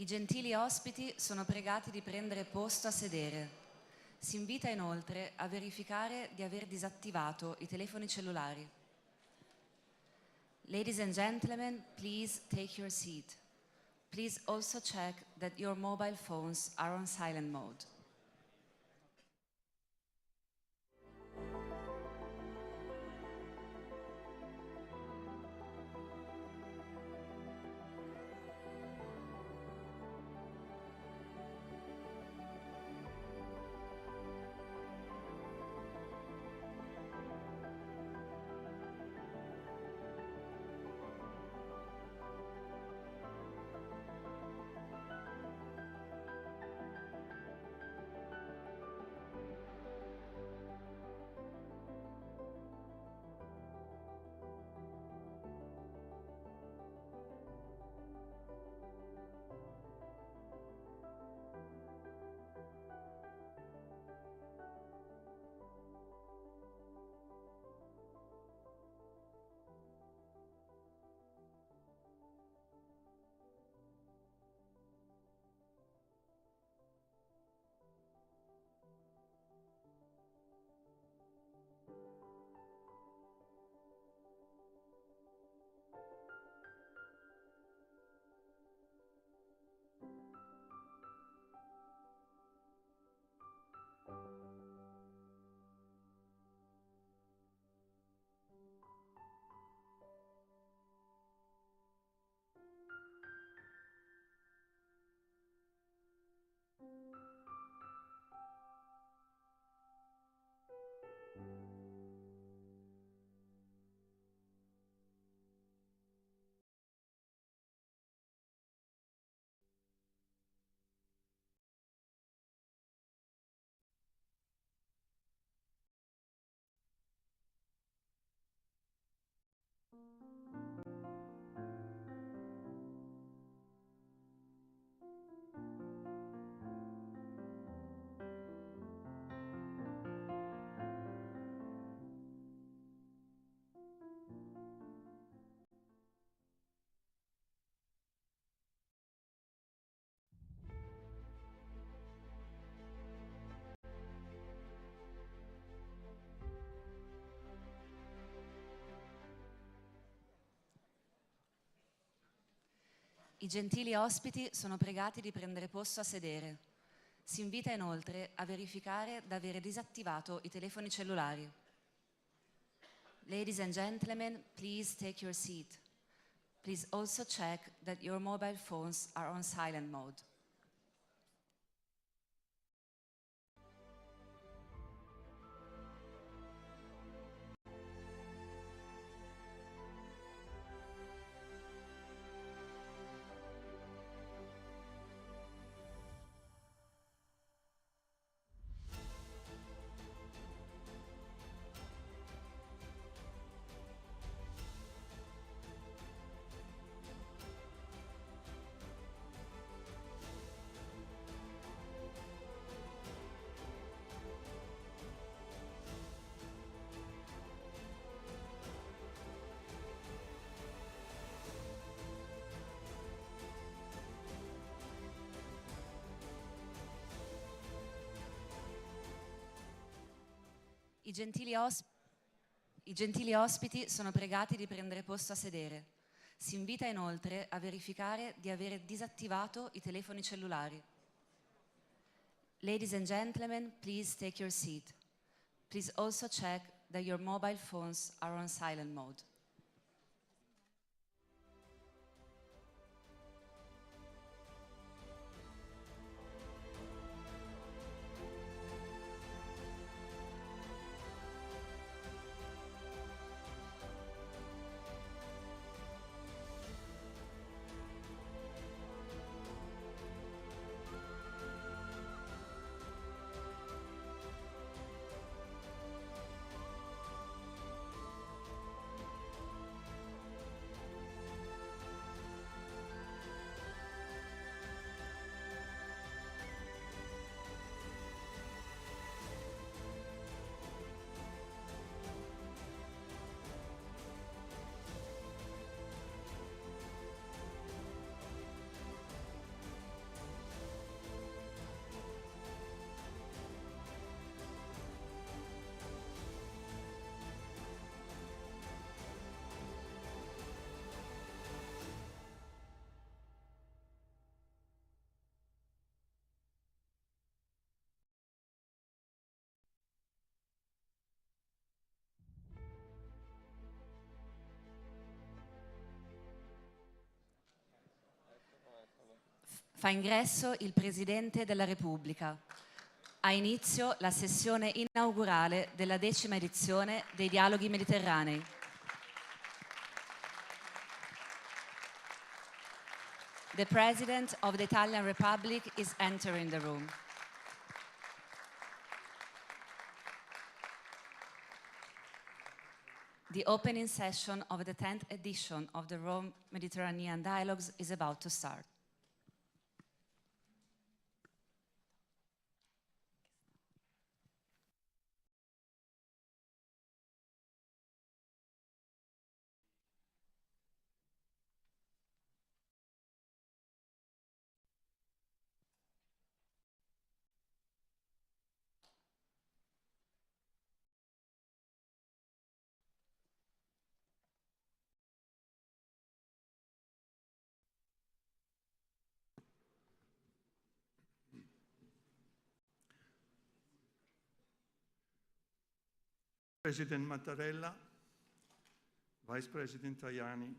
I gentili ospiti sono pregati di prendere posto a sedere. Si invita inoltre a verificare di aver disattivato i telefoni cellulari. Ladies and gentlemen, please take your seat. Please also check that your mobile phones are on silent mode. gentili ospiti sono pregati di prendere posto a sedere. Si invita inoltre a verificare di avere disattivato i telefoni cellulari. Ladies and gentlemen, please take your seat. Please also check that your mobile phones are on silent mode. I gentili ospiti sono pregati di prendere posto a sedere. Si invita inoltre a verificare di avere disattivato i telefoni cellulari. Ladies and gentlemen, please take your seat. Please also check that your mobile phones are on silent mode. Fa ingresso il Presidente della Repubblica. Ha inizio la sessione inaugurale della 10ª edizione dei Dialoghi Mediterranei. The President of the Italian Republic is entering the room. The opening session of the 10th edition of the Rome Mediterranean Dialogues is about to start. President Mattarella, Vice President Tajani,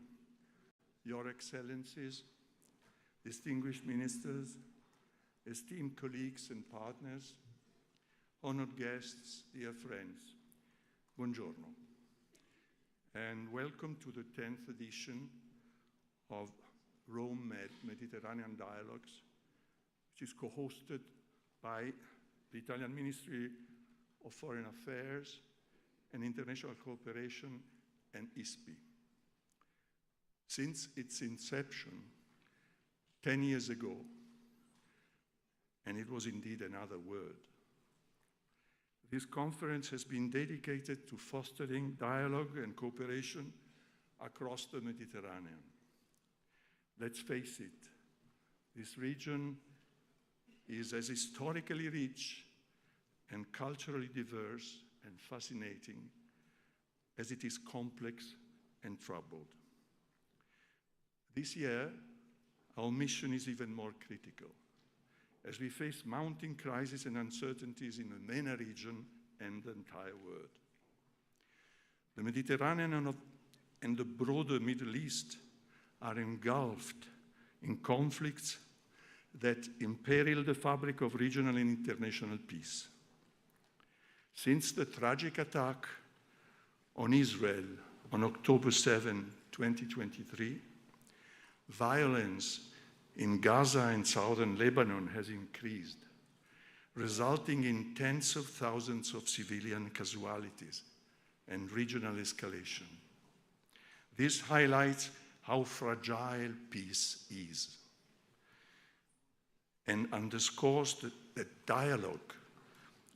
Your Excellencies, distinguished ministers, esteemed colleagues and partners, honored guests, dear friends, buongiorno, and welcome to the 10th edition of Rome Mediterranean Dialogues, which is co-hosted by the Italian Ministry of Foreign Affairs and International Cooperation and ISPI. Since its inception 10 years ago, and it was indeed another world, this conference has been dedicated to fostering dialogue and cooperation across the Mediterranean. Let's face it, this region is as historically rich and culturally diverse and fascinating as it is complex and troubled. This year, our mission is even more critical as we face mounting crises and uncertainties in the MENA region and the entire world. The Mediterranean and the broader Middle East are engulfed in conflicts that imperil the fabric of regional and international peace. Since the tragic attack on Israel on October 7, 2023, violence in Gaza and southern Lebanon has increased, resulting in tens of thousands of civilian casualties and regional escalation. This highlights how fragile peace is and underscores that dialogue,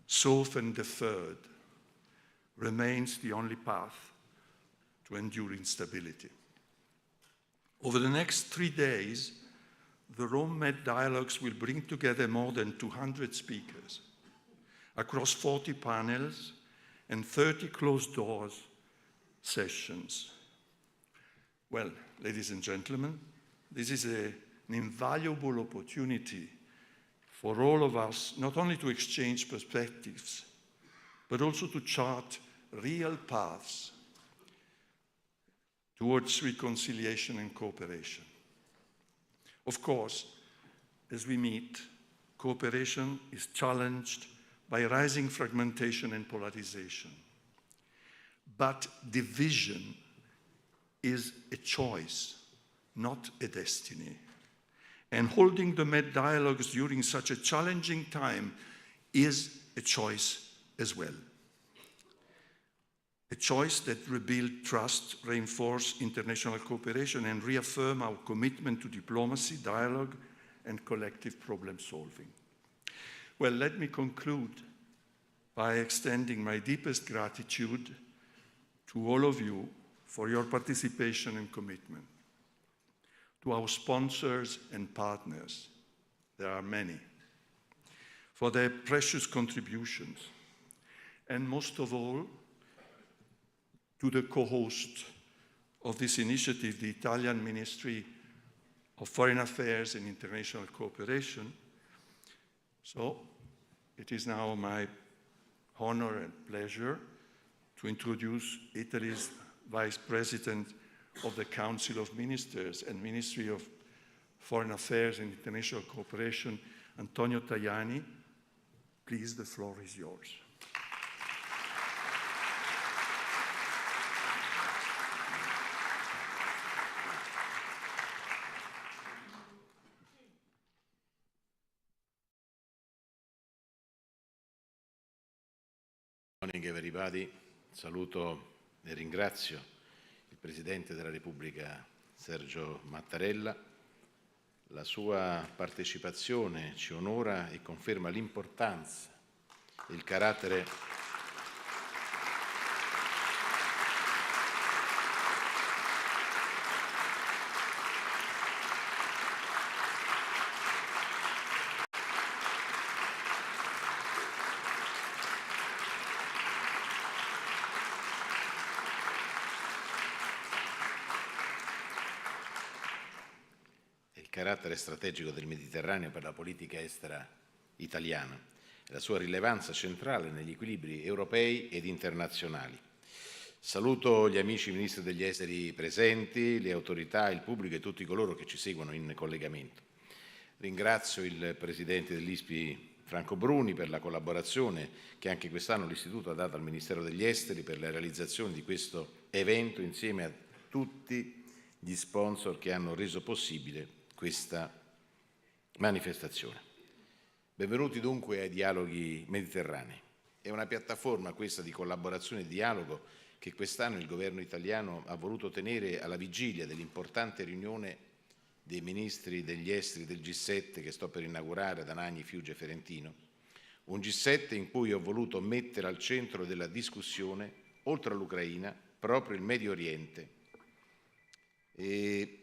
so often deferred, remains the only path to enduring stability. Over the next 3 days, the Rome-Med dialogues will bring together more than 200 speakers across 40 panels and 30 closed-doors sessions. Well, ladies and gentlemen, this is an invaluable opportunity for all of us not only to exchange perspectives, but also to chart real paths towards reconciliation and cooperation. Of course, as we meet, cooperation is challenged by rising fragmentation and polarization. But division is a choice, not a destiny. And holding the Med dialogues during such a challenging time is a choice as well. A choice that rebuild trust, reinforce international cooperation, and reaffirm our commitment to diplomacy, dialogue, and collective problem solving. Well, let me conclude by extending my deepest gratitude to all of you for your participation and commitment. To our sponsors and partners, there are many, for their precious contributions, and most of all, to the co-host of this initiative, the Italian Ministry of Foreign Affairs and International Cooperation. So, it is now my honor and pleasure to introduce Italy's Vice President of the Council of Ministers and Ministry of Foreign Affairs and International Cooperation, Antonio Tajani. Please, the floor is yours. Good morning, everybody. Saluto e ringrazio il Presidente della Repubblica Sergio Mattarella. La sua partecipazione ci onora e conferma l'importanza e il carattere strategico del Mediterraneo per la politica estera italiana e la sua rilevanza centrale negli equilibri europei ed internazionali. Saluto gli amici ministri degli esteri presenti, le autorità, il pubblico e tutti coloro che ci seguono in collegamento. Ringrazio il Presidente dell'ISPI Franco Bruni per la collaborazione che anche quest'anno l'Istituto ha dato al Ministero degli Esteri per la realizzazione di questo evento insieme a tutti gli sponsor che hanno reso possibile questa manifestazione. Benvenuti dunque ai dialoghi mediterranei. È una piattaforma questa di collaborazione e dialogo che quest'anno il governo italiano ha voluto tenere alla vigilia dell'importante riunione dei ministri degli esteri del G7 che sto per inaugurare ad Anagni, Fiuggi e Ferentino. Un G7 in cui ho voluto mettere al centro della discussione, oltre all'Ucraina, proprio il Medio Oriente. E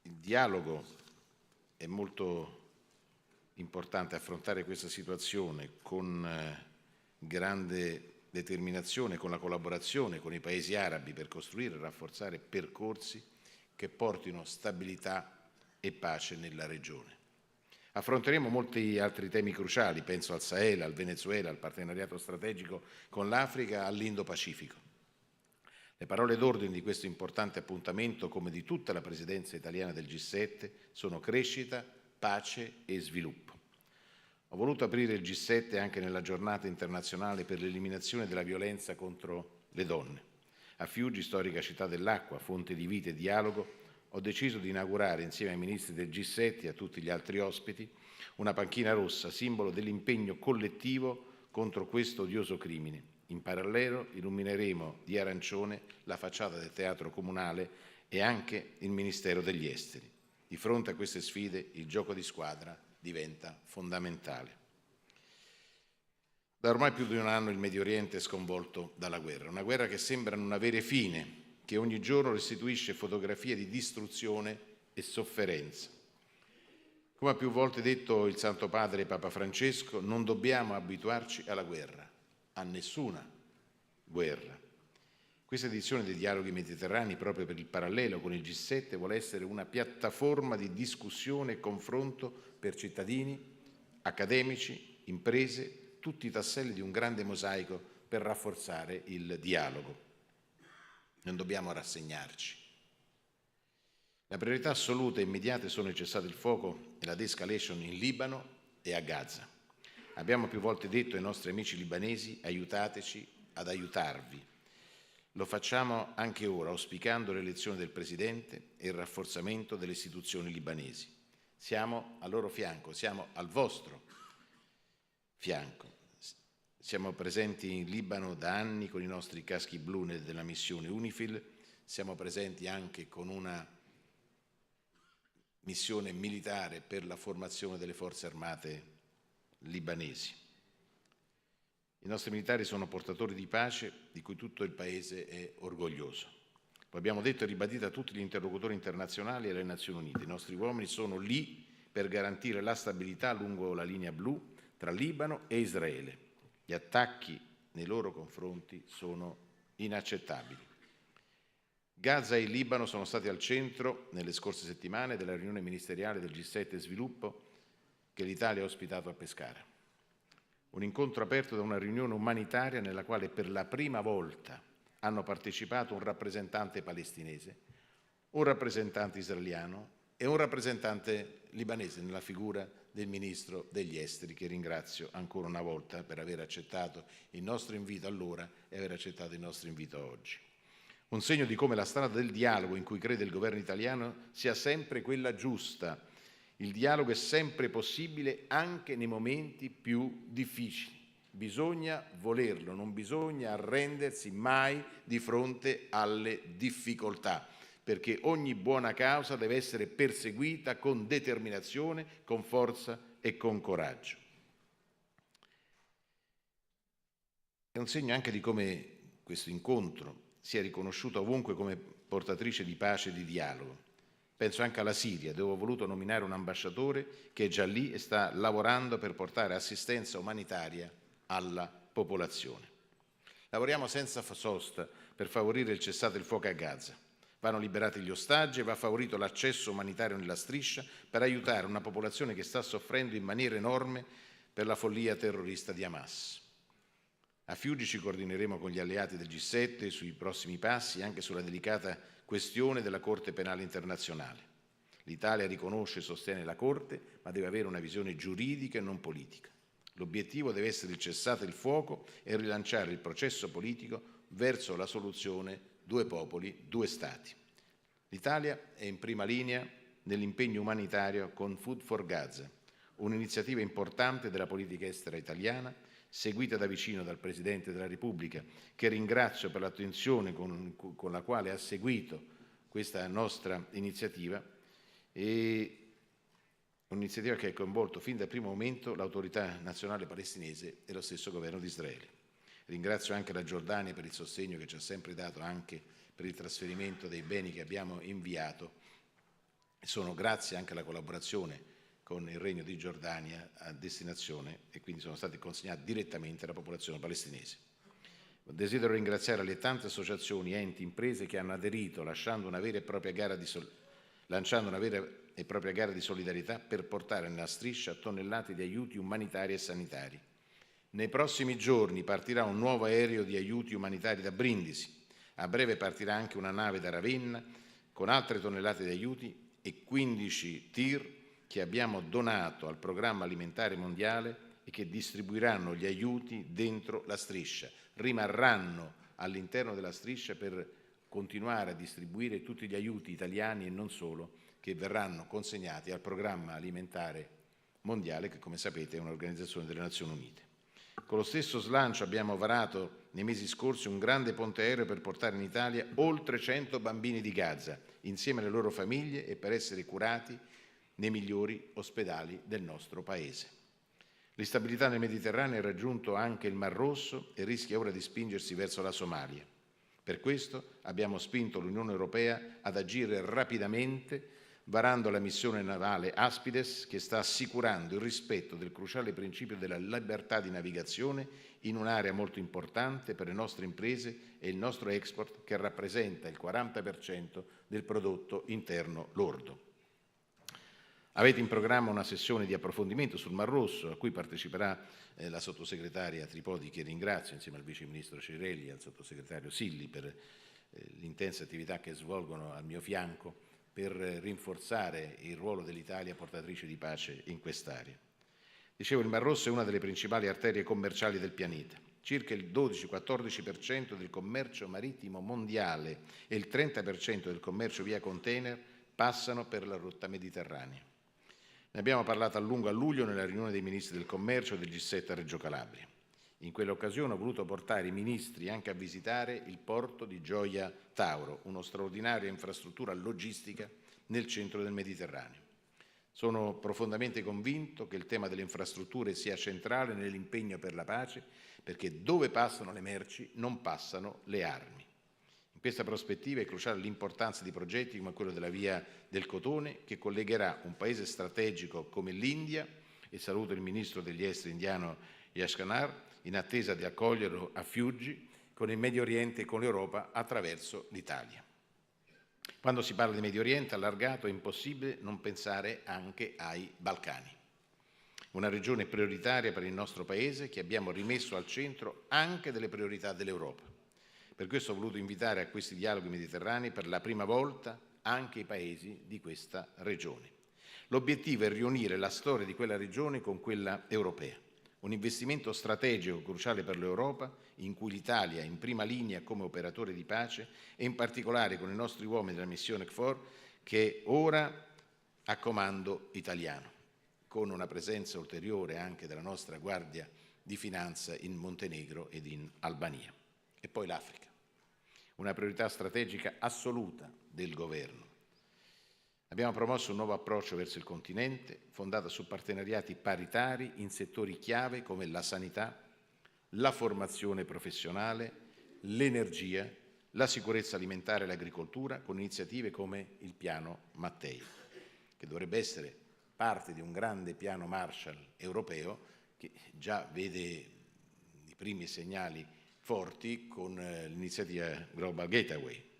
il dialogo è molto importante, affrontare questa situazione con grande determinazione, con la collaborazione con i paesi arabi per costruire e rafforzare percorsi che portino stabilità e pace nella regione. Affronteremo molti altri temi cruciali, penso al Sahel, al Venezuela, al partenariato strategico con l'Africa, all'Indo-Pacifico. Le parole d'ordine di questo importante appuntamento, come di tutta la presidenza italiana del G7, sono crescita, pace e sviluppo. Ho voluto aprire il G7 anche nella giornata internazionale per l'eliminazione della violenza contro le donne. A Fiuggi, storica città dell'acqua, fonte di vita e dialogo, ho deciso di inaugurare insieme ai ministri del G7 e a tutti gli altri ospiti una panchina rossa, simbolo dell'impegno collettivo contro questo odioso crimine. In parallelo illumineremo di arancione la facciata del Teatro Comunale e anche il Ministero degli Esteri. Di fronte a queste sfide il gioco di squadra diventa fondamentale. Da ormai più di un anno il Medio Oriente è sconvolto dalla guerra, una guerra che sembra non avere fine, che ogni giorno restituisce fotografie di distruzione e sofferenza. Come ha più volte detto il Santo Padre Papa Francesco, non dobbiamo abituarci alla guerra, a nessuna guerra. Questa edizione dei Dialoghi Mediterranei, proprio per il parallelo con il G7, vuole essere una piattaforma di discussione e confronto per cittadini, accademici, imprese, tutti i tasselli di un grande mosaico per rafforzare il dialogo. Non dobbiamo rassegnarci. La priorità assoluta e immediata sono il cessate il fuoco e la de-escalation in Libano e a Gaza. Abbiamo più volte detto ai nostri amici libanesi: aiutateci ad aiutarvi. Lo facciamo anche ora, auspicando l'elezione del Presidente e il rafforzamento delle istituzioni libanesi. Siamo al loro fianco, siamo al vostro fianco. Siamo presenti in Libano da anni con i nostri caschi blu della missione UNIFIL, siamo presenti anche con una missione militare per la formazione delle forze armate libanesi. I nostri militari sono portatori di pace di cui tutto il Paese è orgoglioso. Lo abbiamo detto e ribadito a tutti gli interlocutori internazionali e alle Nazioni Unite. I nostri uomini sono lì per garantire la stabilità lungo la linea blu tra Libano e Israele. Gli attacchi nei loro confronti sono inaccettabili. Gaza e il Libano sono stati al centro, nelle scorse settimane, della riunione ministeriale del G7 Sviluppo che l'Italia ha ospitato a Pescara. Un incontro aperto da una riunione umanitaria nella quale per la prima volta hanno partecipato un rappresentante palestinese, un rappresentante israeliano e un rappresentante libanese nella figura del Ministro degli Esteri, che ringrazio ancora una volta per aver accettato il nostro invito allora e aver accettato il nostro invito oggi. Un segno di come la strada del dialogo in cui crede il governo italiano sia sempre quella giusta. Il dialogo è sempre possibile anche nei momenti più difficili. Bisogna volerlo, non bisogna arrendersi mai di fronte alle difficoltà, perché ogni buona causa deve essere perseguita con determinazione, con forza e con coraggio. È un segno anche di come questo incontro sia riconosciuto ovunque come portatrice di pace e di dialogo. Penso anche alla Siria, dove ho voluto nominare un ambasciatore che è già lì e sta lavorando per portare assistenza umanitaria alla popolazione. Lavoriamo senza sosta per favorire il cessate il fuoco a Gaza. Vanno liberati gli ostaggi e va favorito l'accesso umanitario nella striscia per aiutare una popolazione che sta soffrendo in maniera enorme per la follia terrorista di Hamas. A Fiuggi ci coordineremo con gli alleati del G7 sui prossimi passi e anche sulla delicata questione della Corte Penale Internazionale. L'Italia riconosce e sostiene la Corte, ma deve avere una visione giuridica e non politica. L'obiettivo deve essere il cessate il fuoco e rilanciare il processo politico verso la soluzione due popoli, due Stati. L'Italia è in prima linea nell'impegno umanitario con Food for Gaza, un'iniziativa importante della politica estera italiana, seguita da vicino dal Presidente della Repubblica, che ringrazio per l'attenzione con la quale ha seguito questa nostra iniziativa, e un'iniziativa che ha coinvolto fin dal primo momento l'autorità nazionale palestinese e lo stesso governo di Israele. Ringrazio anche la Giordania per il sostegno che ci ha sempre dato anche per il trasferimento dei beni che abbiamo inviato. Sono grazie anche alla collaborazione con il Regno di Giordania a destinazione e quindi sono stati consegnati direttamente alla popolazione palestinese. Desidero ringraziare le tante associazioni, enti, imprese che hanno aderito, lanciando una vera e propria e propria gara di solidarietà per portare nella striscia tonnellate di aiuti umanitari e sanitari. Nei prossimi giorni partirà un nuovo aereo di aiuti umanitari da Brindisi. A breve partirà anche una nave da Ravenna con altre tonnellate di aiuti e 15 tir che abbiamo donato al Programma Alimentare Mondiale e che distribuiranno gli aiuti dentro la striscia. Rimarranno all'interno della striscia per continuare a distribuire tutti gli aiuti italiani e non solo che verranno consegnati al Programma Alimentare Mondiale, che come sapete è un'organizzazione delle Nazioni Unite. Con lo stesso slancio abbiamo varato nei mesi scorsi un grande ponte aereo per portare in Italia oltre 100 bambini di Gaza, insieme alle loro famiglie e per essere curati nei migliori ospedali del nostro Paese. L'instabilità nel Mediterraneo ha raggiunto anche il Mar Rosso e rischia ora di spingersi verso la Somalia. Per questo abbiamo spinto l'Unione Europea ad agire rapidamente varando la missione navale Aspides che sta assicurando il rispetto del cruciale principio della libertà di navigazione in un'area molto importante per le nostre imprese e il nostro export che rappresenta il 40% del prodotto interno lordo. Avete in programma una sessione di approfondimento sul Mar Rosso a cui parteciperà la sottosegretaria Tripodi, che ringrazio, insieme al vice ministro Cirelli e al sottosegretario Silli per l'intensa attività che svolgono al mio fianco per rinforzare il ruolo dell'Italia portatrice di pace in quest'area. Dicevo, il Mar Rosso è una delle principali arterie commerciali del pianeta. Circa il 12-14% del commercio marittimo mondiale e il 30% del commercio via container passano per la rotta mediterranea. Ne abbiamo parlato a lungo a luglio nella riunione dei ministri del commercio del G7 a Reggio Calabria. In quell'occasione ho voluto portare i ministri anche a visitare il porto di Gioia Tauro, uno straordinaria infrastruttura logistica nel centro del Mediterraneo. Sono profondamente convinto che il tema delle infrastrutture sia centrale nell'impegno per la pace, perché dove passano le merci non passano le armi. In questa prospettiva è cruciale l'importanza di progetti come quello della Via del Cotone, che collegherà un paese strategico come l'India, e saluto il ministro degli esteri indiano Yashkanar, in attesa di accoglierlo a Fiuggi, con il Medio Oriente e con l'Europa attraverso l'Italia. Quando si parla di Medio Oriente allargato è impossibile non pensare anche ai Balcani, una regione prioritaria per il nostro Paese che abbiamo rimesso al centro anche delle priorità dell'Europa. Per questo ho voluto invitare a questi dialoghi mediterranei per la prima volta anche i Paesi di questa regione. L'obiettivo è riunire la storia di quella regione con quella europea. Un investimento strategico cruciale per l'Europa, in cui l'Italia è in prima linea come operatore di pace e in particolare con i nostri uomini della missione KFOR, che è ora a comando italiano, con una presenza ulteriore anche della nostra Guardia di Finanza in Montenegro ed in Albania. E poi l'Africa, una priorità strategica assoluta del governo. Abbiamo promosso un nuovo approccio verso il continente, fondato su partenariati paritari in settori chiave come la sanità, la formazione professionale, l'energia, la sicurezza alimentare e l'agricoltura, con iniziative come il piano Mattei, che dovrebbe essere parte di un grande piano Marshall europeo che già vede i primi segnali forti con l'iniziativa Global Gateway.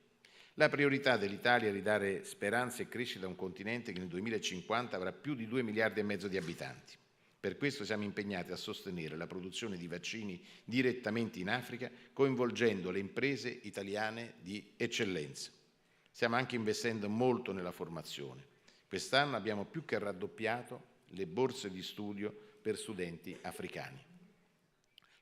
La priorità dell'Italia è ridare speranza e crescita a un continente che nel 2050 avrà più di 2,5 miliardi di abitanti. Per questo siamo impegnati a sostenere la produzione di vaccini direttamente in Africa, coinvolgendo le imprese italiane di eccellenza. Stiamo anche investendo molto nella formazione. Quest'anno abbiamo più che raddoppiato le borse di studio per studenti africani.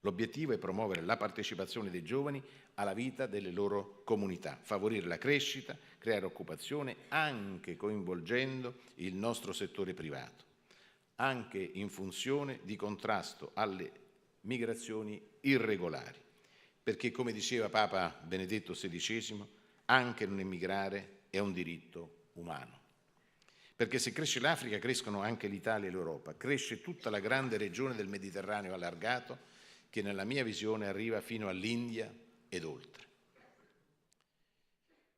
L'obiettivo è promuovere la partecipazione dei giovani alla vita delle loro comunità, favorire la crescita, creare occupazione, anche coinvolgendo il nostro settore privato, anche in funzione di contrasto alle migrazioni irregolari, perché come diceva Papa Benedetto XVI, anche non emigrare è un diritto umano. Perché se cresce l'Africa crescono anche l'Italia e l'Europa, cresce tutta la grande regione del Mediterraneo allargato, che nella mia visione arriva fino all'India ed oltre.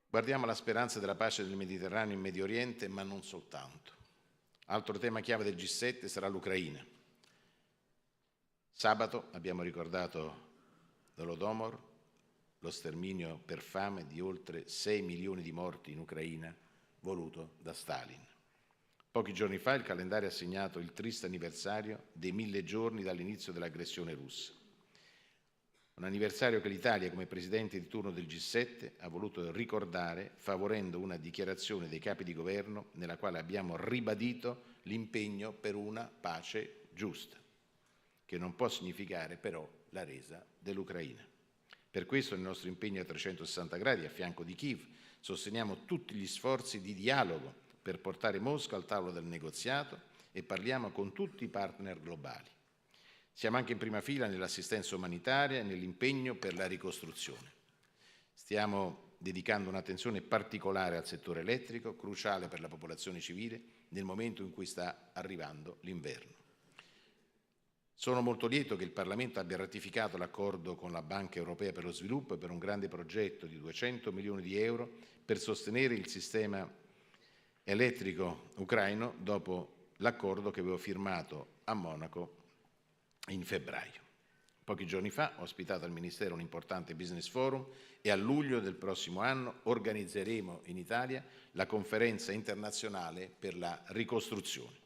Guardiamo la speranza della pace del Mediterraneo in Medio Oriente, ma non soltanto. Altro tema chiave del G7 sarà l'Ucraina. Sabato abbiamo ricordato l'Holodomor, lo sterminio per fame di oltre 6 milioni di morti in Ucraina voluto da Stalin. Pochi giorni fa il calendario ha segnato il triste anniversario dei 1000 giorni dall'inizio dell'aggressione russa. Un anniversario che l'Italia, come Presidente di turno del G7, ha voluto ricordare favorendo una dichiarazione dei capi di governo nella quale abbiamo ribadito l'impegno per una pace giusta, che non può significare però la resa dell'Ucraina. Per questo nel nostro impegno a 360 gradi a fianco di Kiev sosteniamo tutti gli sforzi di dialogo per portare Mosca al tavolo del negoziato e parliamo con tutti i partner globali. Siamo anche in prima fila nell'assistenza umanitaria e nell'impegno per la ricostruzione. Stiamo dedicando un'attenzione particolare al settore elettrico, cruciale per la popolazione civile, nel momento in cui sta arrivando l'inverno. Sono molto lieto che il Parlamento abbia ratificato l'accordo con la Banca Europea per lo Sviluppo per un grande progetto di 200 milioni di euro per sostenere il sistema elettrico ucraino dopo l'accordo che avevo firmato a Monaco in febbraio. Pochi giorni fa ho ospitato al Ministero un importante business forum e a luglio del prossimo anno organizzeremo in Italia la conferenza internazionale per la ricostruzione.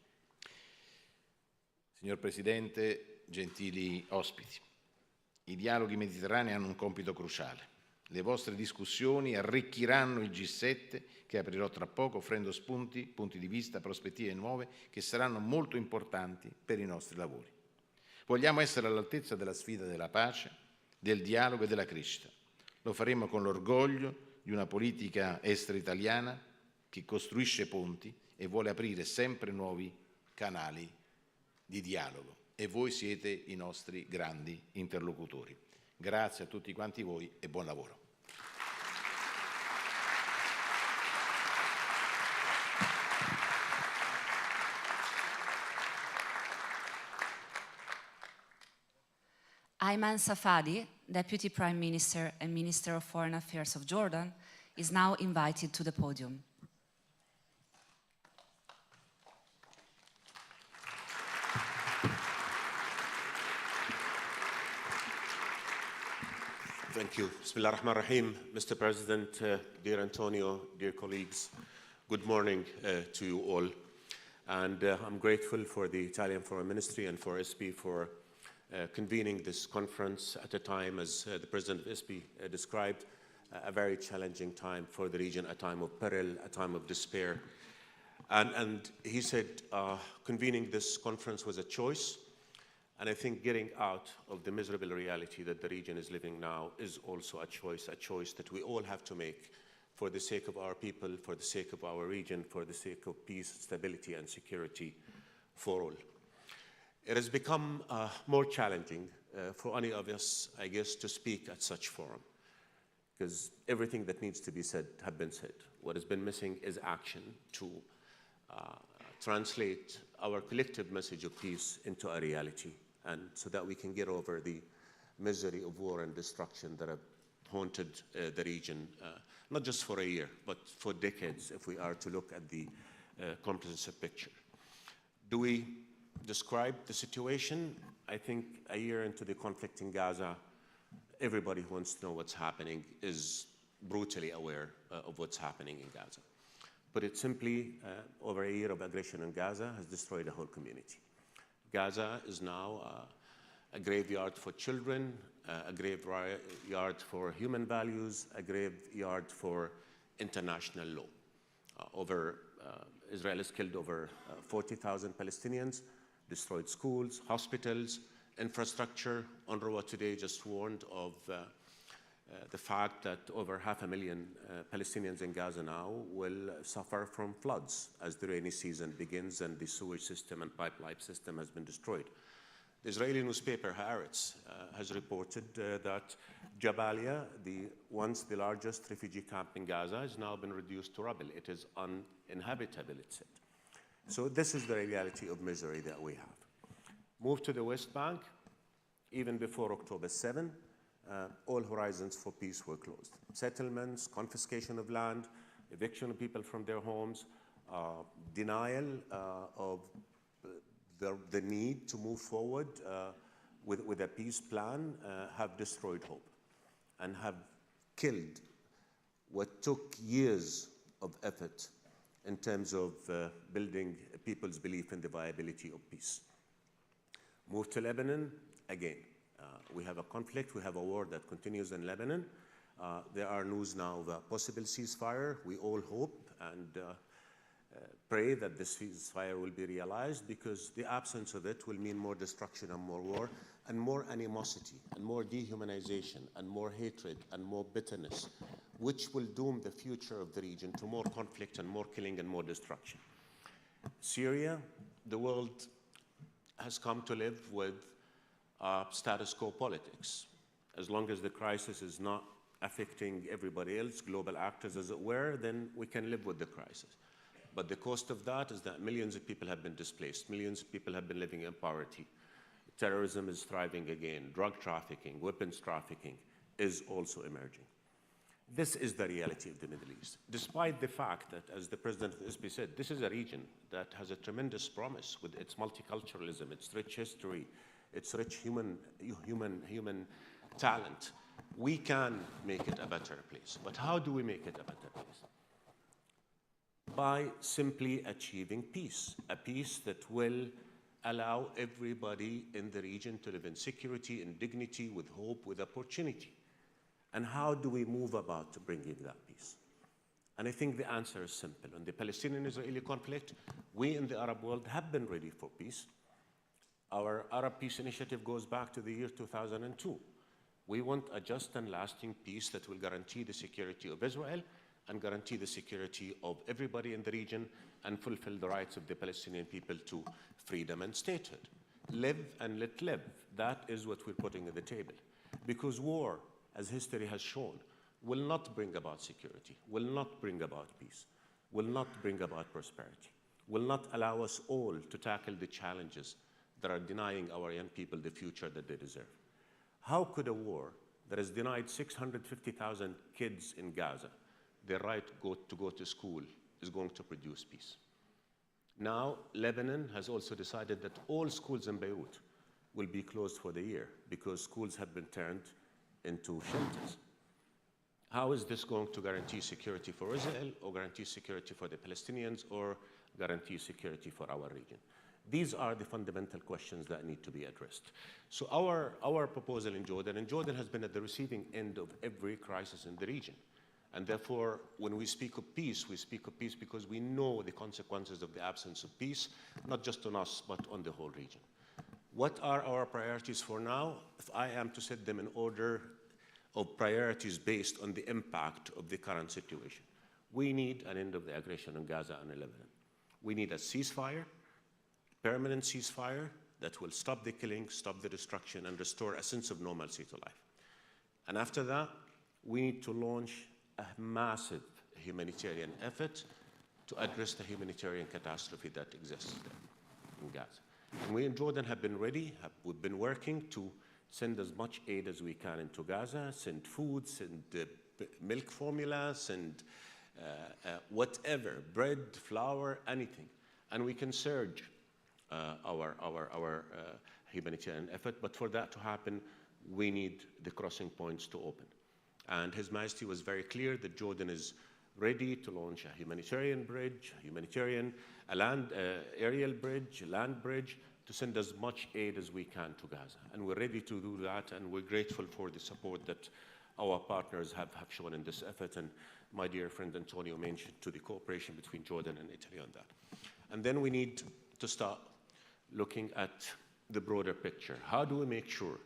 Signor Presidente, gentili ospiti, i dialoghi mediterranei hanno un compito cruciale. Le vostre discussioni arricchiranno il G7 che aprirò tra poco, offrendo spunti, punti di vista, prospettive nuove che saranno molto importanti per i nostri lavori. Vogliamo essere all'altezza della sfida della pace, del dialogo e della crescita. Lo faremo con l'orgoglio di una politica estera italiana che costruisce ponti e vuole aprire sempre nuovi canali di dialogo. E voi siete i nostri grandi interlocutori. Grazie a tutti quanti voi e buon lavoro. Ayman Safadi, Deputy Prime Minister and Minister of Foreign Affairs of Jordan, is now invited to the podium. Thank you. Bismillah ar-Rahman ar-Rahim. Mr. President, dear Antonio, dear colleagues, good morning to you all. And I'm grateful for the Italian Foreign Ministry and for ESPI for convening this conference at a time, as the President of ESPI described, a very challenging time for the region, a time of peril, a time of despair. And he said convening this conference was a choice. And I think getting out of the miserable reality that the region is living now is also a choice that we all have to make for the sake of our people, for the sake of our region, for the sake of peace, stability, and security for all. It has become more challenging for any of us, I guess, to speak at such forum, because everything that needs to be said have been said. What has been missing is action to translate our collective message of peace into a reality, and so that we can get over the misery of war and destruction that have haunted the region, not just for a year, but for decades, if we are to look at the comprehensive picture. Do we describe the situation? I think a year into the conflict in Gaza, everybody who wants to know what's happening is brutally aware of what's happening in Gaza. Put it simply, over a year of aggression in Gaza has destroyed a whole community. Gaza is now a graveyard for children, a graveyard for human values, a graveyard for international law. Israel has killed over 40,000 Palestinians, destroyed schools, hospitals, infrastructure. UNRWA today just warned of the fact that over 500,000 Palestinians in Gaza now will suffer from floods as the rainy season begins and the sewage system and pipeline system has been destroyed. The Israeli newspaper Haaretz has reported that Jabalia, once the largest refugee camp in Gaza, has now been reduced to rubble. It is uninhabitable, it said. So this is the reality of misery that we have. Move to the West Bank. Even before October 7, all horizons for peace were closed. Settlements, confiscation of land, eviction of people from their homes, denial of the need to move forward with a peace plan have destroyed hope and have killed what took years of effort in terms of building people's belief in the viability of peace. Move to Lebanon, again, we have a conflict, we have a war that continues in Lebanon. There are news now of a possible ceasefire. We all hope and pray that this ceasefire will be realized, because the absence of it will mean more destruction and more war and more animosity and more dehumanization and more hatred and more bitterness, which will doom the future of the region to more conflict and more killing and more destruction. Syria, the world has come to live with status quo politics. As long as the crisis is not affecting everybody else, global actors as it were, then we can live with the crisis. But the cost of that is that millions of people have been displaced, millions of people have been living in poverty. Terrorism is thriving again, drug trafficking, weapons trafficking is also emerging. This is the reality of the Middle East, despite the fact that, as the President of the ISB said, this is a region that has a tremendous promise with its multiculturalism, its rich history, its rich human talent. We can make it a better place. But how do we make it a better place? By simply achieving peace, a peace that will allow everybody in the region to live in security, in dignity, with hope, with opportunity. And how do we move about bringing that peace? And I think the answer is simple. On the Palestinian-Israeli conflict, we in the Arab world have been ready for peace. Our Arab Peace Initiative goes back to the year 2002. We want a just and lasting peace that will guarantee the security of Israel and guarantee the security of everybody in the region and fulfill the rights of the Palestinian people to freedom and statehood. Live and let live. That is what we're putting on the table. Because war, as history has shown, will not bring about security, will not bring about peace, will not bring about prosperity, will not allow us all to tackle the challenges that are denying our young people the future that they deserve. How could a war that has denied 650,000 kids in Gaza their right to go to school is going to produce peace? Now, Lebanon has also decided that all schools in Beirut will be closed for the year because schools have been turned into shelters. How is this going to guarantee security for Israel, or guarantee security for the Palestinians, or guarantee security for our region? These are the fundamental questions that need to be addressed. So our proposal in Jordan has been at the receiving end of every crisis in the region. And therefore, when we speak of peace because we know the consequences of the absence of peace, not just on us, but on the whole region. What are our priorities for now? If I am to set them in order of priorities based on the impact of the current situation, we need an end of the aggression in Gaza and in Lebanon. We need a ceasefire, permanent ceasefire that will stop the killing, stop the destruction, and restore a sense of normalcy to life. And after that, we need to launch a massive humanitarian effort to address the humanitarian catastrophe that exists there in Gaza. And we in Jordan have been ready, we've been working to send as much aid as we can into Gaza, send food, send milk formula, send whatever, bread, flour, anything. And we can surge our humanitarian effort, but for that to happen, we need the crossing points to open. And His Majesty was very clear that Jordan is ready to launch a humanitarian bridge, a land aerial bridge, a land bridge, to send as much aid as we can to Gaza. And we're ready to do that, and we're grateful for the support that our partners have shown in this effort. And my dear friend Antonio mentioned to the cooperation between Jordan and Italy on that. And then we need to start looking at the broader picture. How do we make sure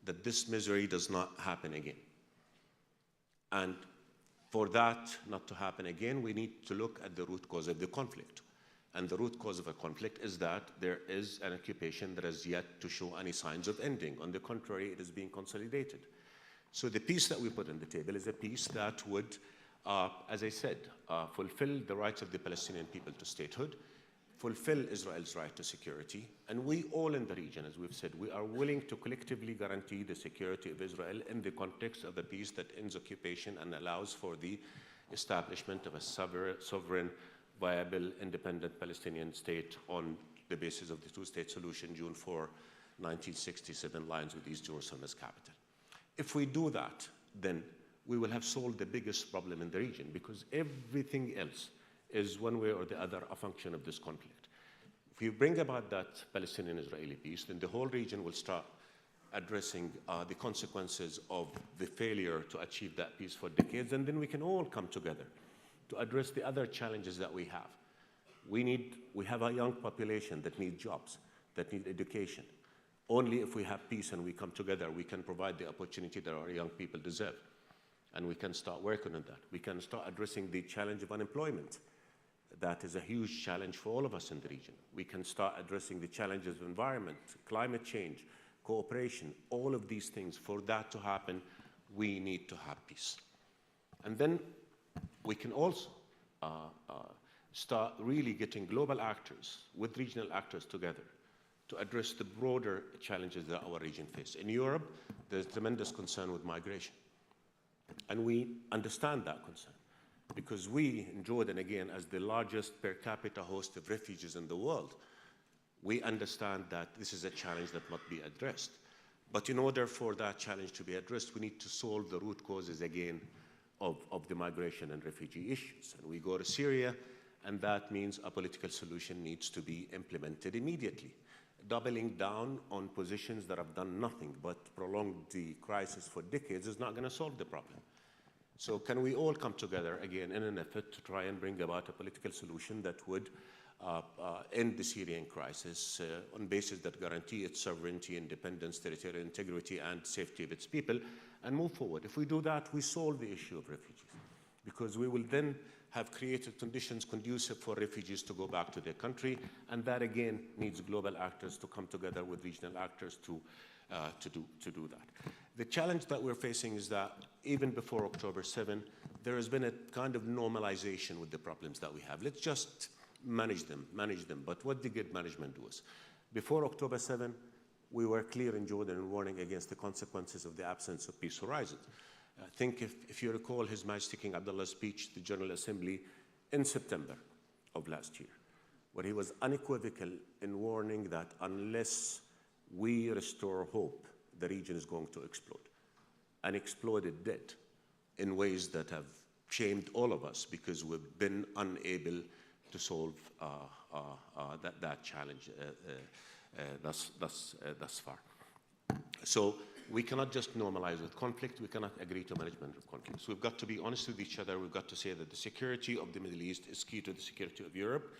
that this misery does not happen again? And for that not to happen again, we need to look at the root cause of the conflict. And the root cause of a conflict is that there is an occupation that has yet to show any signs of ending. On the contrary, it is being consolidated. So the peace that we put on the table is a peace that would, as I said, fulfill the rights of the Palestinian people to statehood, fulfill Israel's right to security, and we all in the region, as we've said, we are willing to collectively guarantee the security of Israel in the context of a peace that ends occupation and allows for the establishment of a sovereign, viable, independent Palestinian state on the basis of the two-state solution, June 4, 1967, lines with East Jerusalem as capital. If we do that, then we will have solved the biggest problem in the region, because everything else is one way or the other a function of this conflict. If you bring about that Palestinian-Israeli peace, then the whole region will start addressing the consequences of the failure to achieve that peace for decades, and then we can all come together to address the other challenges that we have. We have a young population that need jobs, that need education. Only if we have peace and we come together, we can provide the opportunity that our young people deserve. And we can start working on that. We can start addressing the challenge of unemployment. That is a huge challenge for all of us in the region. We can start addressing the challenges of environment, climate change, cooperation, all of these things. For that to happen, we need to have peace. And then we can also start really getting global actors with regional actors together to address the broader challenges that our region faces. In Europe, there's tremendous concern with migration. And we understand that concern because we, in Jordan, again, as the largest per capita host of refugees in the world, we understand that this is a challenge that must be addressed. But in order for that challenge to be addressed, we need to solve the root causes, again, of the migration and refugee issues. And we go to Syria, and that means a political solution needs to be implemented immediately. Doubling down on positions that have done nothing but prolonged the crisis for decades is not going to solve the problem. So can we all come together, again, in an effort to try and bring about a political solution that would end the Syrian crisis on basis that guarantee its sovereignty, independence, territorial integrity, and safety of its people, and move forward. If we do that, we solve the issue of refugees, because we will then have created conditions conducive for refugees to go back to their country, and that again needs global actors to come together with regional actors to do that. The challenge that we're facing is that even before October 7, there has been a kind of normalization with the problems that we have. Let's just manage them. But what did good management do is? Before October 7, we were clear in Jordan in warning against the consequences of the absence of peace horizons. I think if you recall His Majesty King Abdullah's speech to the General Assembly in September of last year, where he was unequivocal in warning that unless we restore hope, the region is going to explode. And explode it did in ways that have shamed all of us because we've been unable to solve that challenge thus far. So we cannot just normalize with conflict. We cannot agree to management of conflict. So we've got to be honest with each other. We've got to say that the security of the Middle East is key to the security of Europe.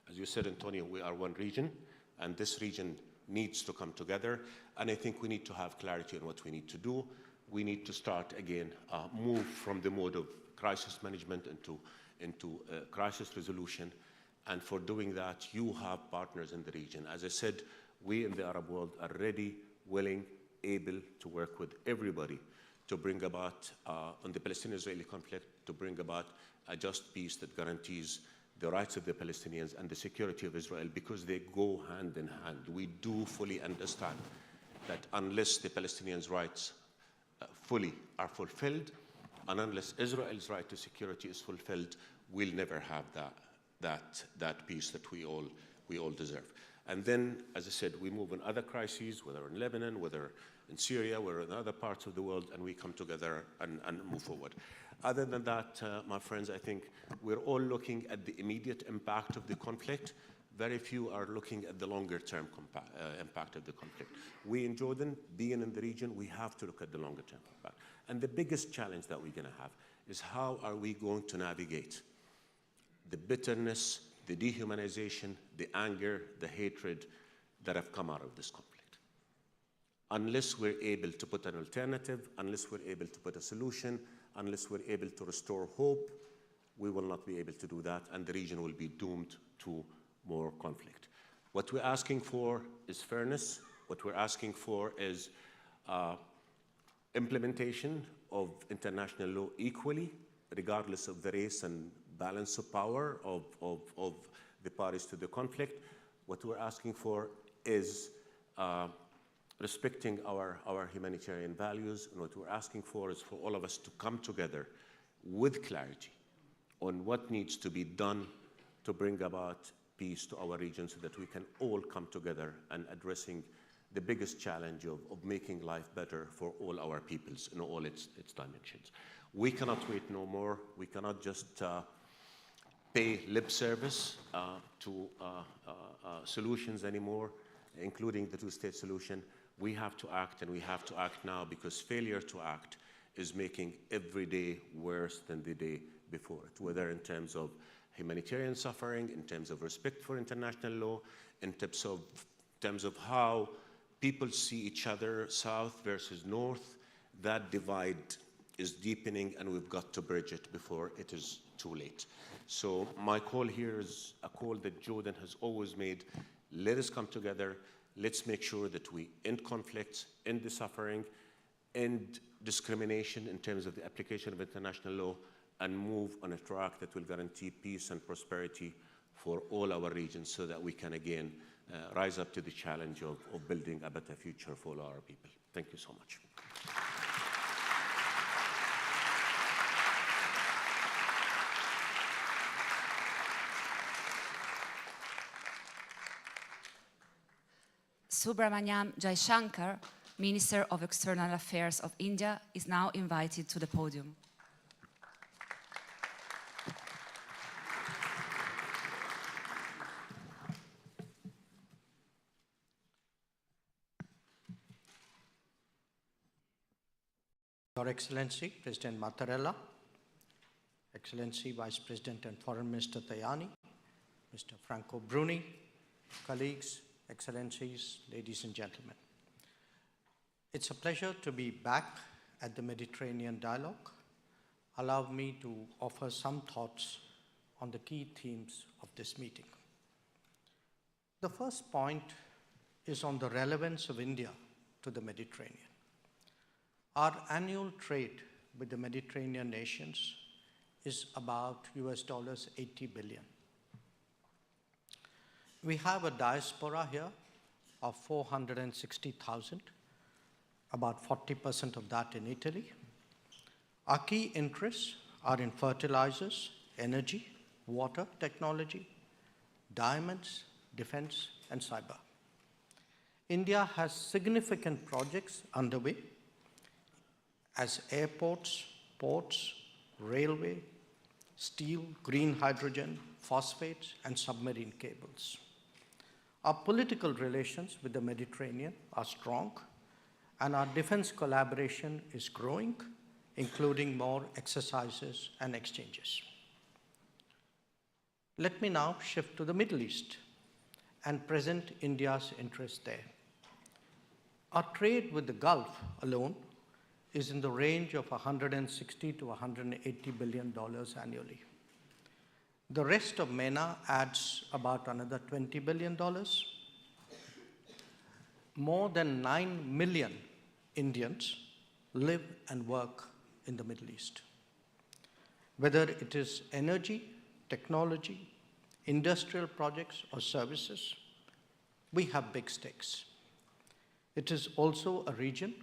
As you said, Antonio, we are one region, and this region needs to come together. And I think we need to have clarity on what we need to do. We need to start, again, move from the mode of crisis management into crisis resolution. And for doing that, you have partners in the region. As I said, we in the Arab world are ready, willing, able to work with everybody to bring about, on the Palestinian-Israeli conflict, to bring about a just peace that guarantees the rights of the Palestinians and the security of Israel, because they go hand in hand. We do fully understand that unless the Palestinians' rights fully are fulfilled, and unless Israel's right to security is fulfilled, we'll never have that peace that we all deserve. And then, as I said, we move on other crises, whether in Lebanon, whether in Syria, whether in other parts of the world, and we come together and move forward. Other than that, my friends, I think we're all looking at the immediate impact of the conflict. Very few are looking at the longer-term impact of the conflict. We in Jordan, being in the region, we have to look at the longer-term impact. And the biggest challenge that we're going to have is how are we going to navigate the bitterness, the dehumanization, the anger, the hatred that have come out of this conflict. Unless we're able to put an alternative, unless we're able to put a solution, unless we're able to restore hope, we will not be able to do that, and the region will be doomed to more conflict. What we're asking for is fairness. What we're asking for is implementation of international law equally, regardless of the race and balance of power of the parties to the conflict. What we're asking for is respecting our humanitarian values, and what we're asking for is for all of us to come together with clarity on what needs to be done to bring about peace to our region, so that we can all come together and addressing the biggest challenge of making life better for all our peoples in all its dimensions. We cannot wait no more. We cannot just pay lip service to solutions anymore, including the two-state solution. We have to act, and we have to act now, because failure to act is making every day worse than the day before it, whether in terms of humanitarian suffering, in terms of respect for international law, in terms of how people see each other, south versus north. That divide is deepening, and we've got to bridge it before it is too late. So my call here is a call that Jordan has always made. Let us come together. Let's make sure that we end conflicts, end the suffering, end discrimination in terms of the application of international law, and move on a track that will guarantee peace and prosperity for all our regions, so that we can again rise up to the challenge of building a better future for all our people. Thank you so much. Subramanyam Jaishankar, Minister of External Affairs of India, is now invited to the podium. Your Excellency, President Mattarella, Excellency Vice President and Foreign Minister Tajani, Mr. Franco Bruni, colleagues, Excellencies, ladies and gentlemen. It's a pleasure to be back at the Mediterranean Dialogue. Allow me to offer some thoughts on the key themes of this meeting. The first point is on the relevance of India to the Mediterranean. Our annual trade with the Mediterranean nations is about $80 billion. We have a diaspora here of 460,000, about 40% of that in Italy. Our key interests are in fertilizers, energy, water technology, diamonds, defense, and cyber. India has significant projects underway as airports, ports, railway, steel, green hydrogen, phosphates, and submarine cables. Our political relations with the Mediterranean are strong, and our defense collaboration is growing, including more exercises and exchanges. Let me now shift to the Middle East and present India's interest there. Our trade with the Gulf alone is in the range of $160 to $180 billion annually. The rest of MENA adds about another $20 billion. More than 9 million Indians live and work in the Middle East. Whether it is energy, technology, industrial projects, or services, we have big stakes. It is also a region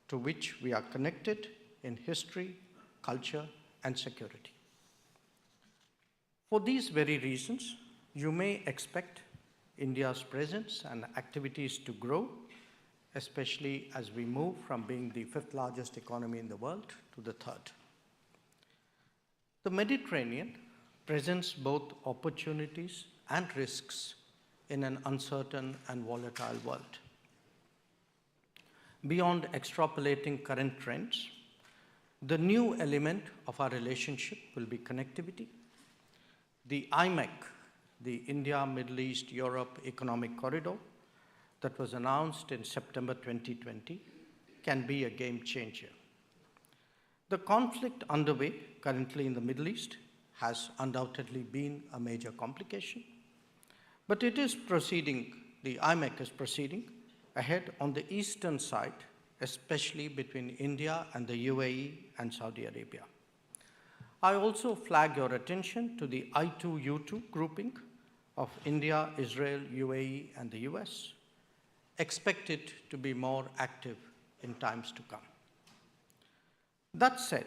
to which we are connected in history, culture, and security. For these very reasons, you may expect India's presence and activities to grow, especially as we move from being the 5th largest economy in the world to the 3rd. The Mediterranean presents both opportunities and risks in an uncertain and volatile world. Beyond extrapolating current trends, the new element of our relationship will be connectivity. The IMEC, the India, Middle East, Europe Economic Corridor, that was announced in September 2020, can be a game changer. The conflict underway currently in the Middle East has undoubtedly been a major complication, but it is proceeding, the IMEC is proceeding ahead on the eastern side, especially between India and the UAE and Saudi Arabia. I also flag your attention to the I2U2 grouping of India, Israel, UAE, and the US, expected to be more active in times to come. That said,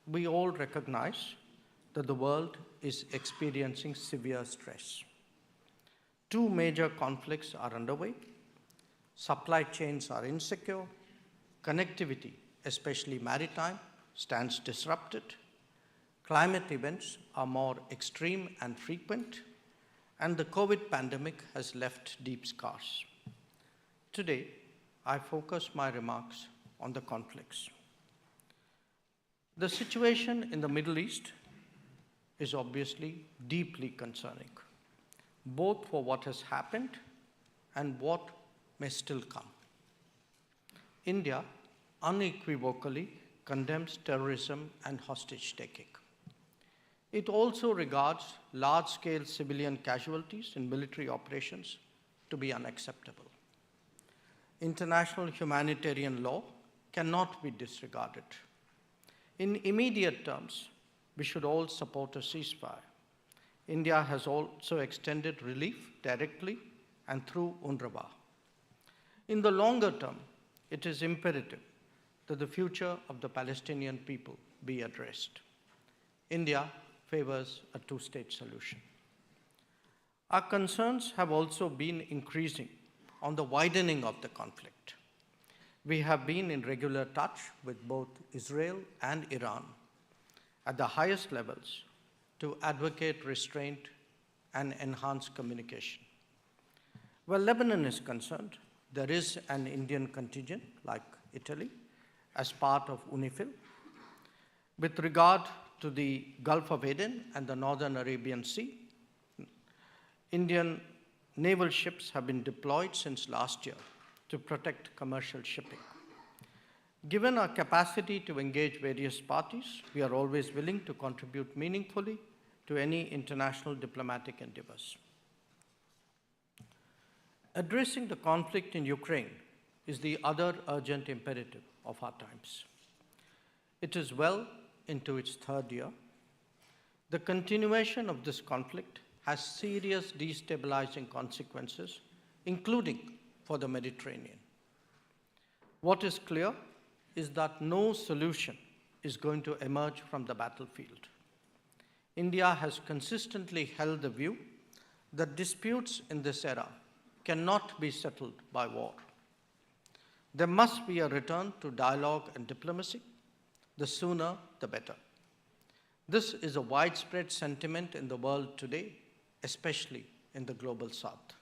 we all recognize that the world is experiencing severe stress. 2 major conflicts are underway. Supply chains are insecure. Connectivity, especially maritime, stands disrupted. Climate events are more extreme and frequent, and the COVID pandemic has left deep scars. Today, I focus my remarks on the conflicts. The situation in the Middle East is obviously deeply concerning, both for what has happened and what may still come. India unequivocally condemns terrorism and hostage-taking. It also regards large-scale civilian casualties in military operations to be unacceptable. International humanitarian law cannot be disregarded. In immediate terms, we should all support a ceasefire. India has also extended relief directly and through UNRWA. In the longer term, it is imperative that the future of the Palestinian people be addressed. India favors a two-state solution. Our concerns have also been increasing on the widening of the conflict. We have been in regular touch with both Israel and Iran at the highest levels to advocate restraint and enhance communication. Where Lebanon is concerned, there is an Indian contingent, like Italy, as part of UNIFIL. With regard to the Gulf of Aden and the Northern Arabian Sea, Indian naval ships have been deployed since last year to protect commercial shipping. Given our capacity to engage various parties, we are always willing to contribute meaningfully to any international diplomatic endeavors. Addressing the conflict in Ukraine is the other urgent imperative of our times. It is well into its third year. The continuation of this conflict has serious destabilizing consequences, including for the Mediterranean. What is clear is that no solution is going to emerge from the battlefield. India has consistently held the view that disputes in this era cannot be settled by war. There must be a return to dialogue and diplomacy. The sooner, the better. This is a widespread sentiment in the world today, especially in the global south.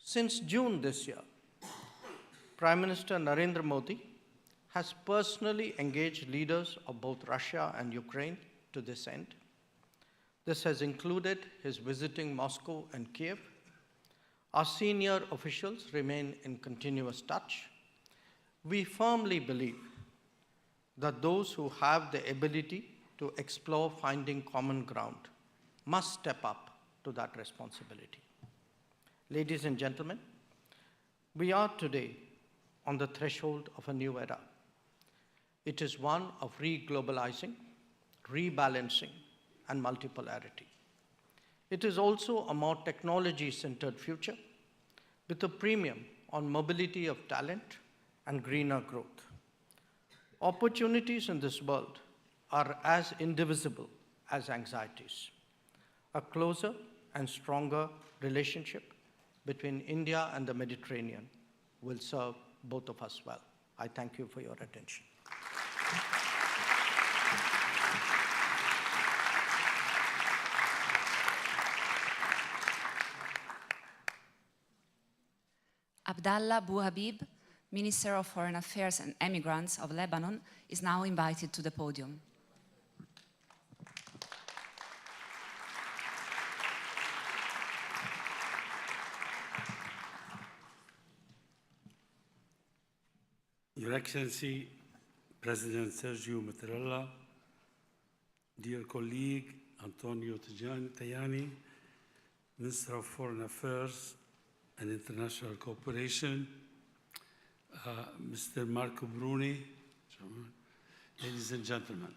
Since June this year, Prime Minister Narendra Modi has personally engaged leaders of both Russia and Ukraine to this end. This has included his visiting Moscow and Kiev. Our senior officials remain in continuous touch. We firmly believe that those who have the ability to explore finding common ground must step up to that responsibility. Ladies and gentlemen, we are today on the threshold of a new era. It is one of re-globalizing, rebalancing, and multipolarity. It is also a more technology-centered future with a premium on mobility of talent and greener growth. Opportunities in this world are as indivisible as anxieties. A closer and stronger relationship between India and the Mediterranean will serve both of us well. I thank you for your attention. Abdallah Bouhabib, Minister of Foreign Affairs and Emigrants of Lebanon, is now invited to the podium. Your Excellency, President Sergio Mattarella, dear colleague Antonio Tajani, Minister of Foreign Affairs and International Cooperation, Mr. Marco Bruni, ladies and gentlemen.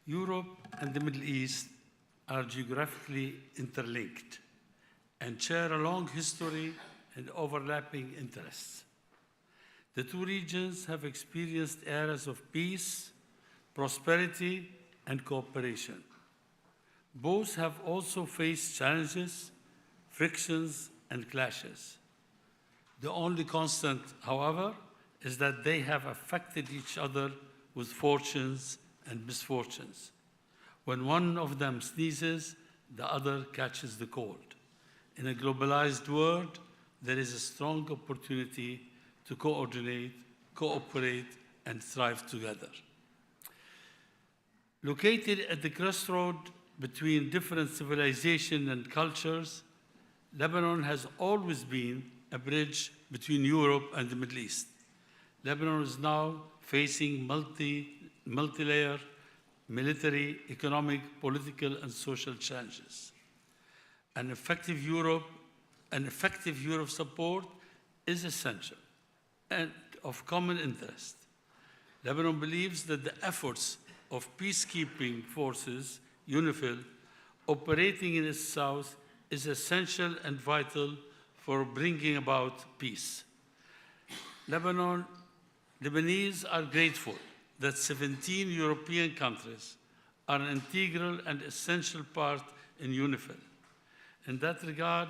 Europe and the Middle East are geographically interlinked and share a long history and overlapping interests. The two regions have experienced eras of peace, prosperity, and cooperation. Both have also faced challenges, frictions, and clashes. The only constant, however, is that they have affected each other with fortunes and misfortunes. When one of them sneezes, the other catches the cold. In a globalized world, there is a strong opportunity to coordinate, cooperate, and thrive together. Located at the crossroad between different civilizations and cultures, Lebanon has always been a bridge between Europe and the Middle East. Lebanon is now facing multi-layer military, economic, political, and social challenges. An effective Europe support is essential and of common interest. Lebanon believes that the efforts of peacekeeping forces, UNIFIL, operating in its south is essential and vital for bringing about peace. Lebanese are grateful that 17 European countries are an integral and essential part in UNIFIL. In that regard,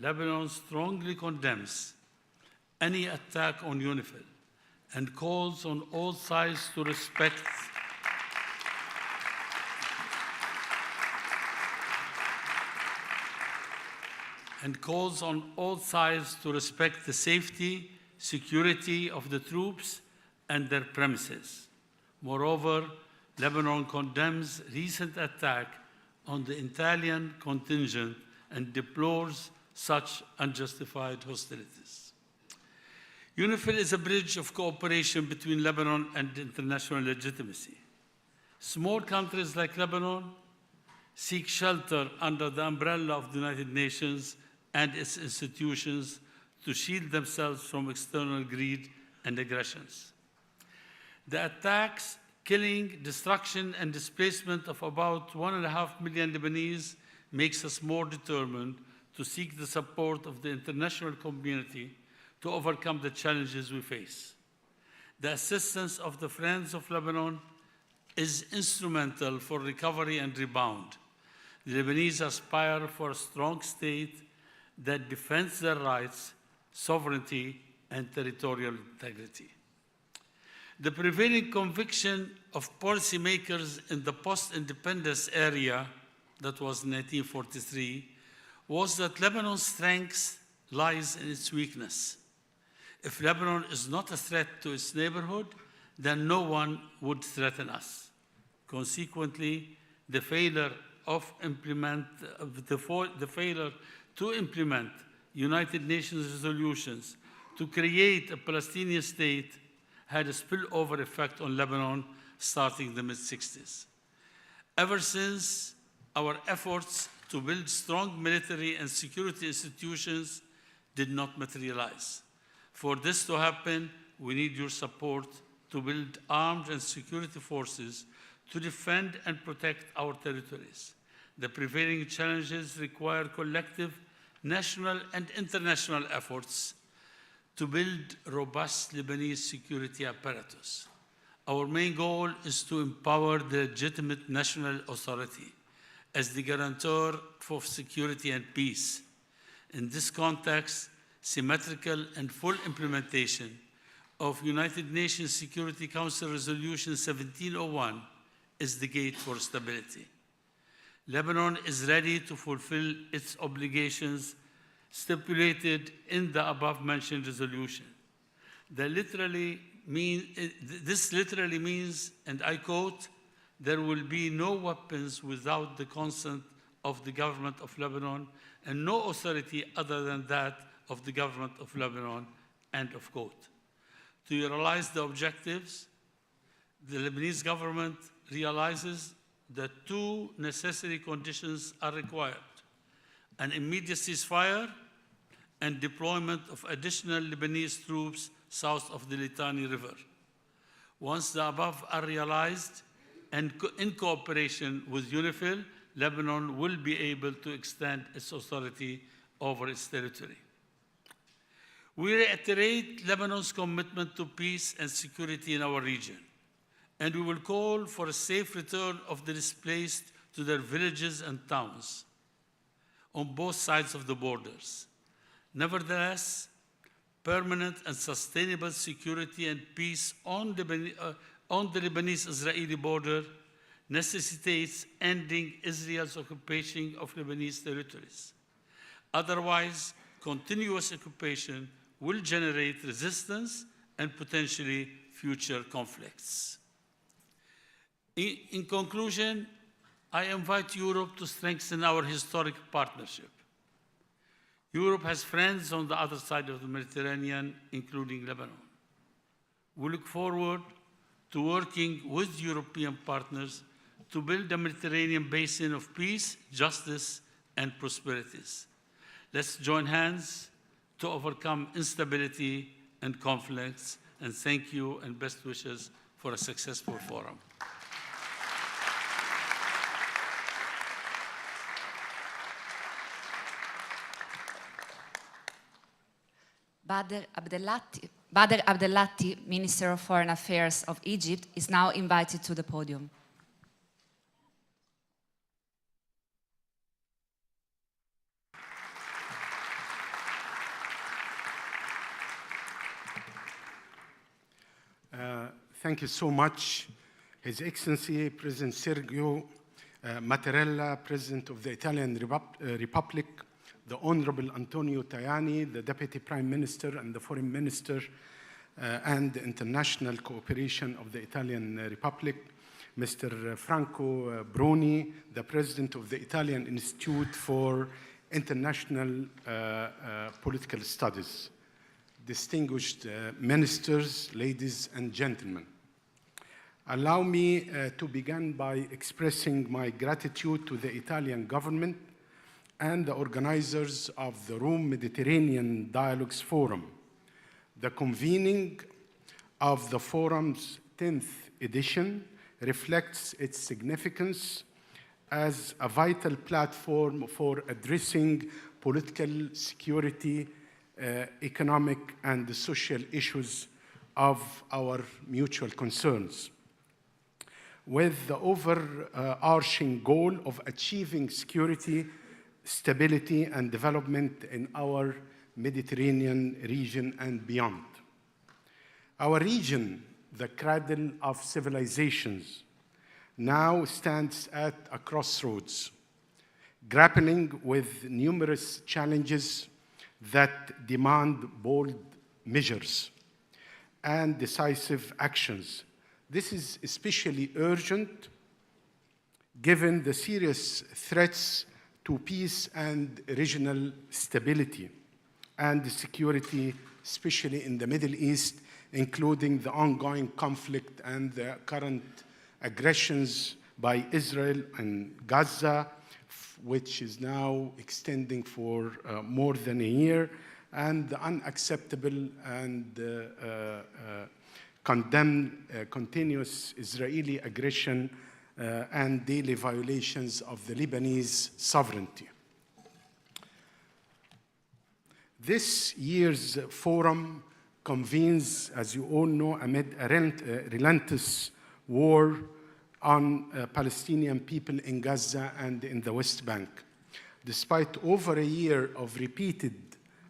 Lebanon strongly condemns any attack on UNIFIL and calls on all sides to respect the safety, security of the troops and their premises. Moreover, Lebanon condemns recent attack on the Italian contingent and deplores such unjustified hostilities. UNIFIL is a bridge of cooperation between Lebanon and international legitimacy. Small countries like Lebanon seek shelter under the umbrella of the United Nations and its institutions to shield themselves from external greed and aggressions. The attacks, killing, destruction, and displacement of about 1.5 million Lebanese makes us more determined to seek the support of the international community to overcome the challenges we face. The assistance of the Friends of Lebanon is instrumental for recovery and rebound. The Lebanese aspire for a strong state that defends their rights, sovereignty, and territorial integrity. The prevailing conviction of policymakers in the post-independence area, that was 1943, was that Lebanon's strength lies in its weakness. If Lebanon is not a threat to its neighborhood, then no one would threaten us. Consequently, the failure to implement United Nations resolutions to create a Palestinian state had a spillover effect on Lebanon starting the mid-60s. Ever since, our efforts to build strong military and security institutions did not materialize. For this to happen, we need your support to build armed and security forces to defend and protect our territories. The prevailing challenges require collective national and international efforts to build robust Lebanese security apparatus. Our main goal is to empower the legitimate national authority as the guarantor for security and peace. In this context, symmetrical and full implementation of United Nations Security Council Resolution 1701 is the gate for stability. Lebanon is ready to fulfill its obligations stipulated in the above-mentioned resolution. This literally means, and I quote, "There will be no weapons without the consent of the government of Lebanon and no authority other than that of the government of Lebanon," end of quote. To realize the objectives, the Lebanese government realizes that two necessary conditions are required: an immediate ceasefire and deployment of additional Lebanese troops south of the Litani River. Once the above are realized, and in cooperation with UNIFIL, Lebanon will be able to extend its authority over its territory. We reiterate Lebanon's commitment to peace and security in our region, and we will call for a safe return of the displaced to their villages and towns on both sides of the borders. Nevertheless, permanent and sustainable security and peace on on the Lebanese-Israeli border necessitates ending Israel's occupation of Lebanese territories. Otherwise, continuous occupation will generate resistance and potentially future conflicts. In conclusion, I invite Europe to strengthen our historic partnership. Europe has friends on the other side of the Mediterranean, including Lebanon. We look forward to working with European partners to build a Mediterranean basin of peace, justice, and prosperities. Let's join hands to overcome instability and conflicts, and thank you and best wishes for a successful forum. Badr Abdelhatti, Minister of Foreign Affairs of Egypt, is now invited to the podium. Thank you so much, His Excellency President Sergio Mattarella, President of the Italian Republic, the Honorable Antonio Tajani, the Deputy Prime Minister and the Foreign Minister and the International Cooperation of the Italian Republic, Mr. Franco Bruni, the President of the Italian Institute for International Political Studies, distinguished ministers, ladies and gentlemen. Allow me to begin by expressing my gratitude to the Italian government and the organizers of the Rome Mediterranean Dialogues Forum. The convening of the forum's 10th edition reflects its significance as a vital platform for addressing political, security, economic, and social issues of our mutual concerns, with the overarching goal of achieving security, stability, and development in our Mediterranean region and beyond. Our region, the cradle of civilizations, now stands at a crossroads, grappling with numerous challenges that demand bold measures and decisive actions. This is especially urgent given the serious threats to peace and regional stability and security, especially in the Middle East, including the ongoing conflict and the current aggressions by Israel in Gaza, which is now extending for more than a year, and the unacceptable and condemned continuous Israeli aggression and daily violations of the Lebanese sovereignty. This year's forum convenes, as you all know, amid a relentless war on Palestinian people in Gaza and in the West Bank. Despite over a year of repeated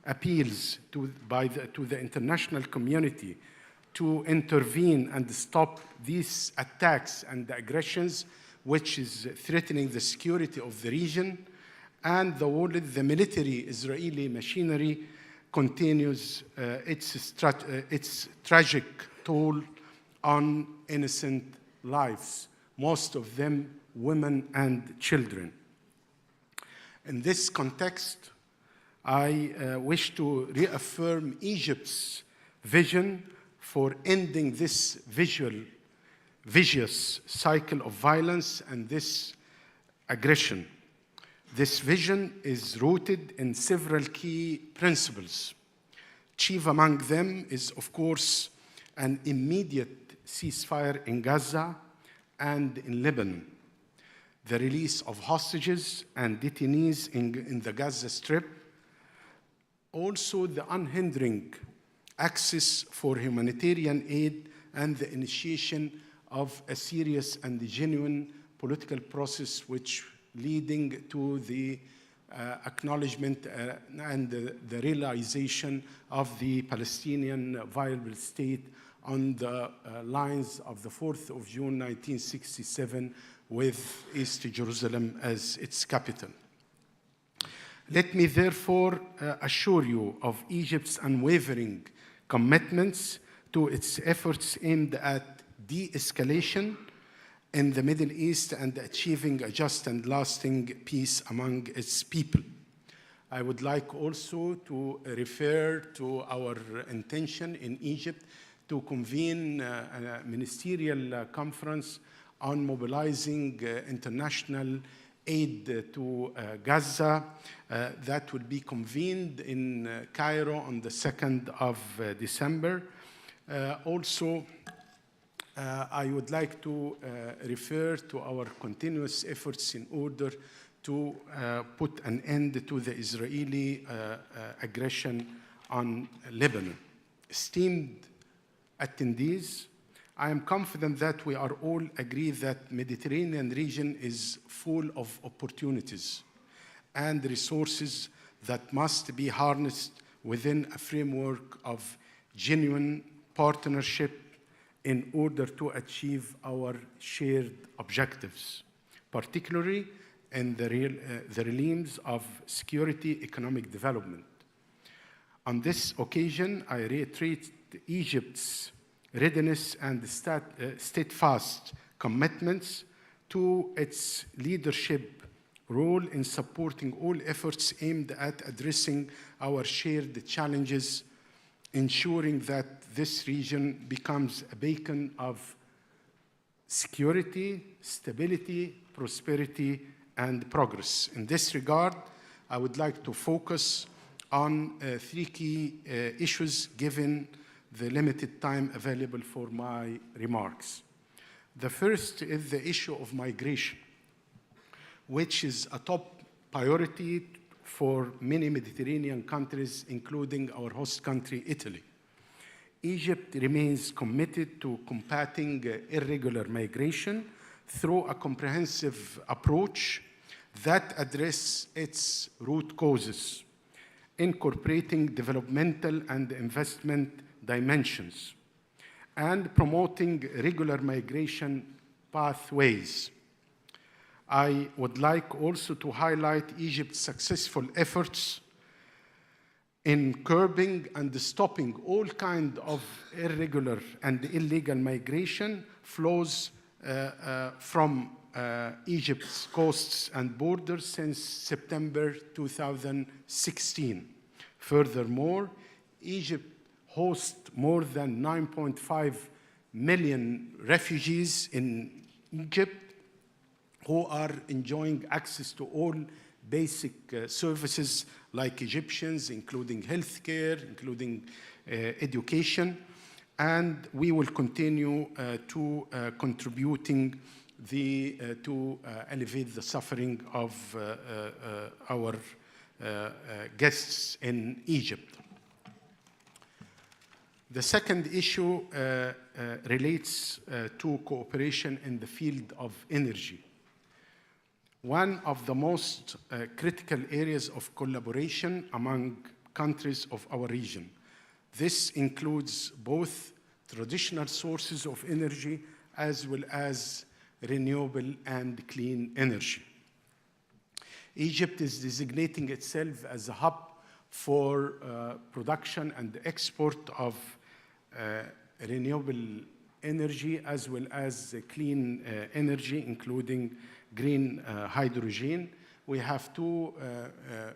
appeals to the international community to intervene and stop these attacks and the aggressions, which is threatening the security of the region and the world, the military Israeli machinery continues its tragic toll on innocent lives, most of them women and children. In this context, I wish to reaffirm Egypt's vision for ending this vicious cycle of violence and this aggression. This vision is rooted in several key principles. Chief among them is, of course, an immediate ceasefire in Gaza and in Lebanon, the release of hostages and detainees in the Gaza Strip, also the unhindering access for humanitarian aid and the initiation of a serious and genuine political process which leading to the acknowledgement and the realization of the Palestinian viable state on the lines of the 4th of June 1967 with East Jerusalem as its capital. Let me therefore assure you of Egypt's unwavering commitments to its efforts aimed at de-escalation in the Middle East and achieving a just and lasting peace among its people. I would like also to refer to our intention in Egypt to convene a ministerial conference on mobilizing international aid to Gaza that will be convened in Cairo on the 2nd of December. Also, I would like to refer to our continuous efforts in order to put an end to the Israeli aggression on Lebanon. Esteemed attendees, I am confident that we are all agree that Mediterranean region is full of opportunities and resources that must be harnessed within a framework of genuine partnership in order to achieve our shared objectives, particularly in the realms of security, economic development. On this occasion, I reiterate Egypt's readiness and steadfast commitments to its leadership role in supporting all efforts aimed at addressing our shared challenges, ensuring that this region becomes a beacon of security, stability, prosperity, and progress. In this regard, I would like to focus on three key issues given the limited time available for my remarks. The first is the issue of migration, which is a top priority for many Mediterranean countries, including our host country, Italy. Egypt remains committed to combating irregular migration through a comprehensive approach that addresses its root causes, incorporating developmental and investment dimensions, and promoting regular migration pathways. I would like also to highlight Egypt's successful efforts in curbing and stopping all kinds of irregular and illegal migration flows from Egypt's coasts and borders since September 2016. Furthermore, Egypt hosts more than 9.5 million refugees in Egypt who are enjoying access to all basic services like Egyptians, including healthcare, including education, and we will continue to contributing to alleviate the suffering of our guests in Egypt. The second issue relates to cooperation in the field of energy. One of the most critical areas of collaboration among countries of our region. This includes both traditional sources of energy as well as renewable and clean energy. Egypt is designating itself as a hub for production and export of renewable energy as well as clean energy, including green hydrogen. We have two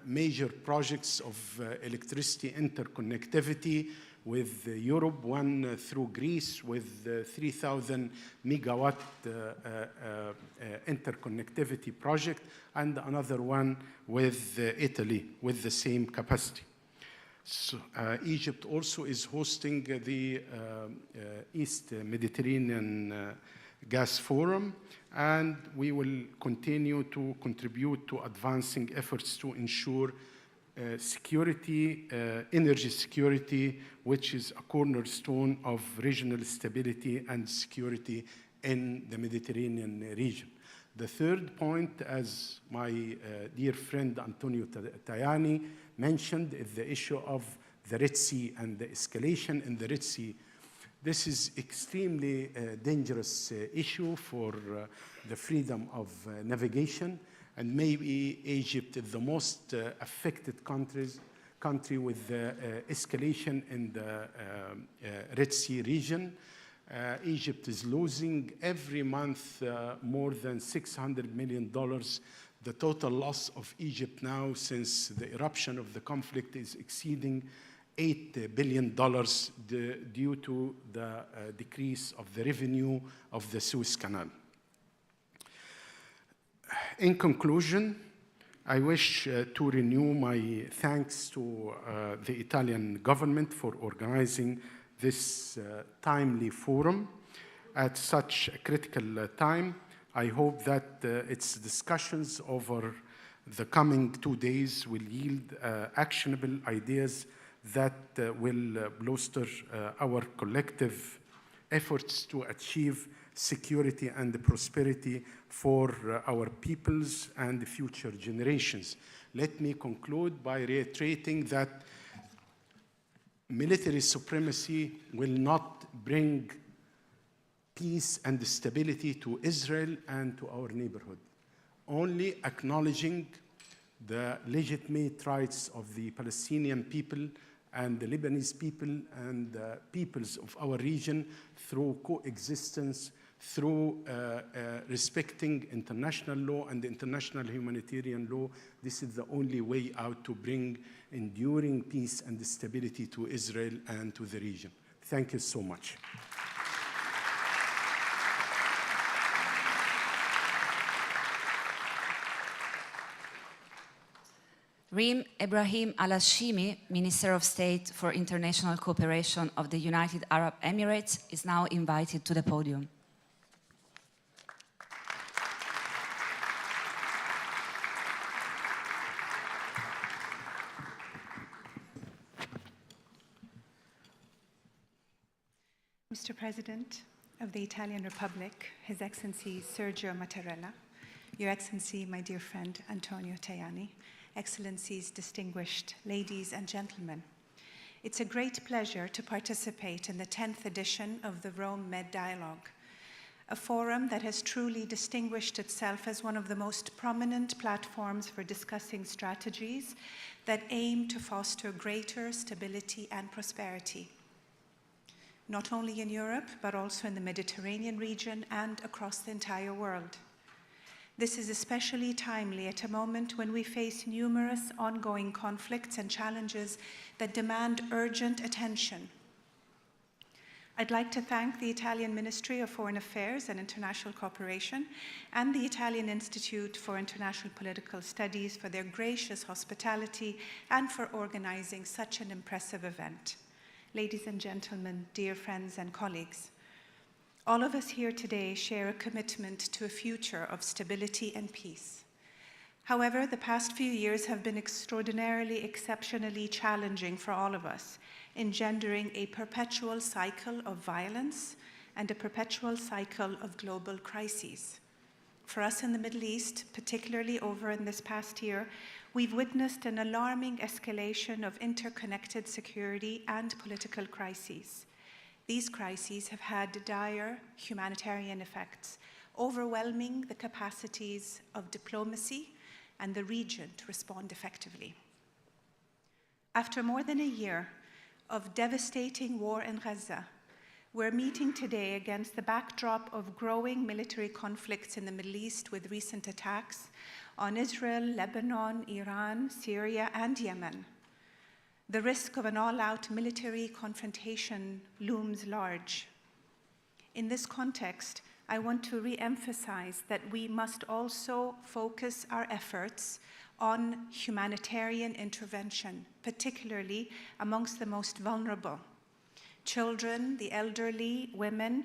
major projects of electricity interconnectivity with Europe, one through Greece with 3,000 megawatt interconnectivity project, and another one with Italy with the same capacity. So, Egypt also is hosting the East Mediterranean Gas Forum, and we will continue to contribute to advancing efforts to ensure security, energy security, which is a cornerstone of regional stability and security in the Mediterranean region. The third point, as my dear friend Antonio Tajani mentioned, is the issue of the Red Sea and the escalation in the Red Sea. This is extremely dangerous issue for the freedom of navigation, and maybe Egypt is the most affected country with the escalation in the Red Sea region. Egypt is losing every month more than $600 million. The total loss of Egypt now since the eruption of the conflict is exceeding $8 billion due to the decrease of the revenue of the Suez Canal. In conclusion, I wish to renew my thanks to the Italian government for organizing this timely forum at such a critical time. I hope that its discussions over the coming 2 days will yield actionable ideas that will bolster our collective efforts to achieve security and prosperity for our peoples and future generations. Let me conclude by reiterating that military supremacy will not bring peace and stability to Israel and to our neighborhood. Only acknowledging the legitimate rights of the Palestinian people and the Lebanese people and the peoples of our region through coexistence, through respecting international law and international humanitarian law. This is the only way out to bring enduring peace and stability to Israel and to the region. Thank you so much. Reem Ebrahim Al-Hashimi, Minister of State for International Cooperation of the United Arab Emirates, is now invited to the podium. Mr. President of the Italian Republic, His Excellency Sergio Mattarella, Your Excellency, my dear friend Antonio Tajani, Excellencies, distinguished ladies and gentlemen, it's a great pleasure to participate in the 10th edition of the Rome Med Dialogue, a forum that has truly distinguished itself as one of the most prominent platforms for discussing strategies that aim to foster greater stability and prosperity, not only in Europe, but also in the Mediterranean region and across the entire world. This is especially timely at a moment when we face numerous ongoing conflicts and challenges that demand urgent attention. I'd like to thank the Italian Ministry of Foreign Affairs and International Cooperation and the Italian Institute for International Political Studies for their gracious hospitality and for organizing such an impressive event. Ladies and gentlemen, dear friends and colleagues, all of us here today share a commitment to a future of stability and peace. However, the past few years have been exceptionally challenging for all of us, engendering a perpetual cycle of violence and a perpetual cycle of global crises. For us in the Middle East, particularly over in this past year, we've witnessed an alarming escalation of interconnected security and political crises. These crises have had dire humanitarian effects, overwhelming the capacities of diplomacy and the region to respond effectively. After more than a year of devastating war in Gaza, we're meeting today against the backdrop of growing military conflicts in the Middle East with recent attacks on Israel, Lebanon, Iran, Syria, and Yemen. The risk of an all-out military confrontation looms large. In this context, I want to re-emphasize that we must also focus our efforts on humanitarian intervention, particularly amongst the most vulnerable. Children, the elderly, women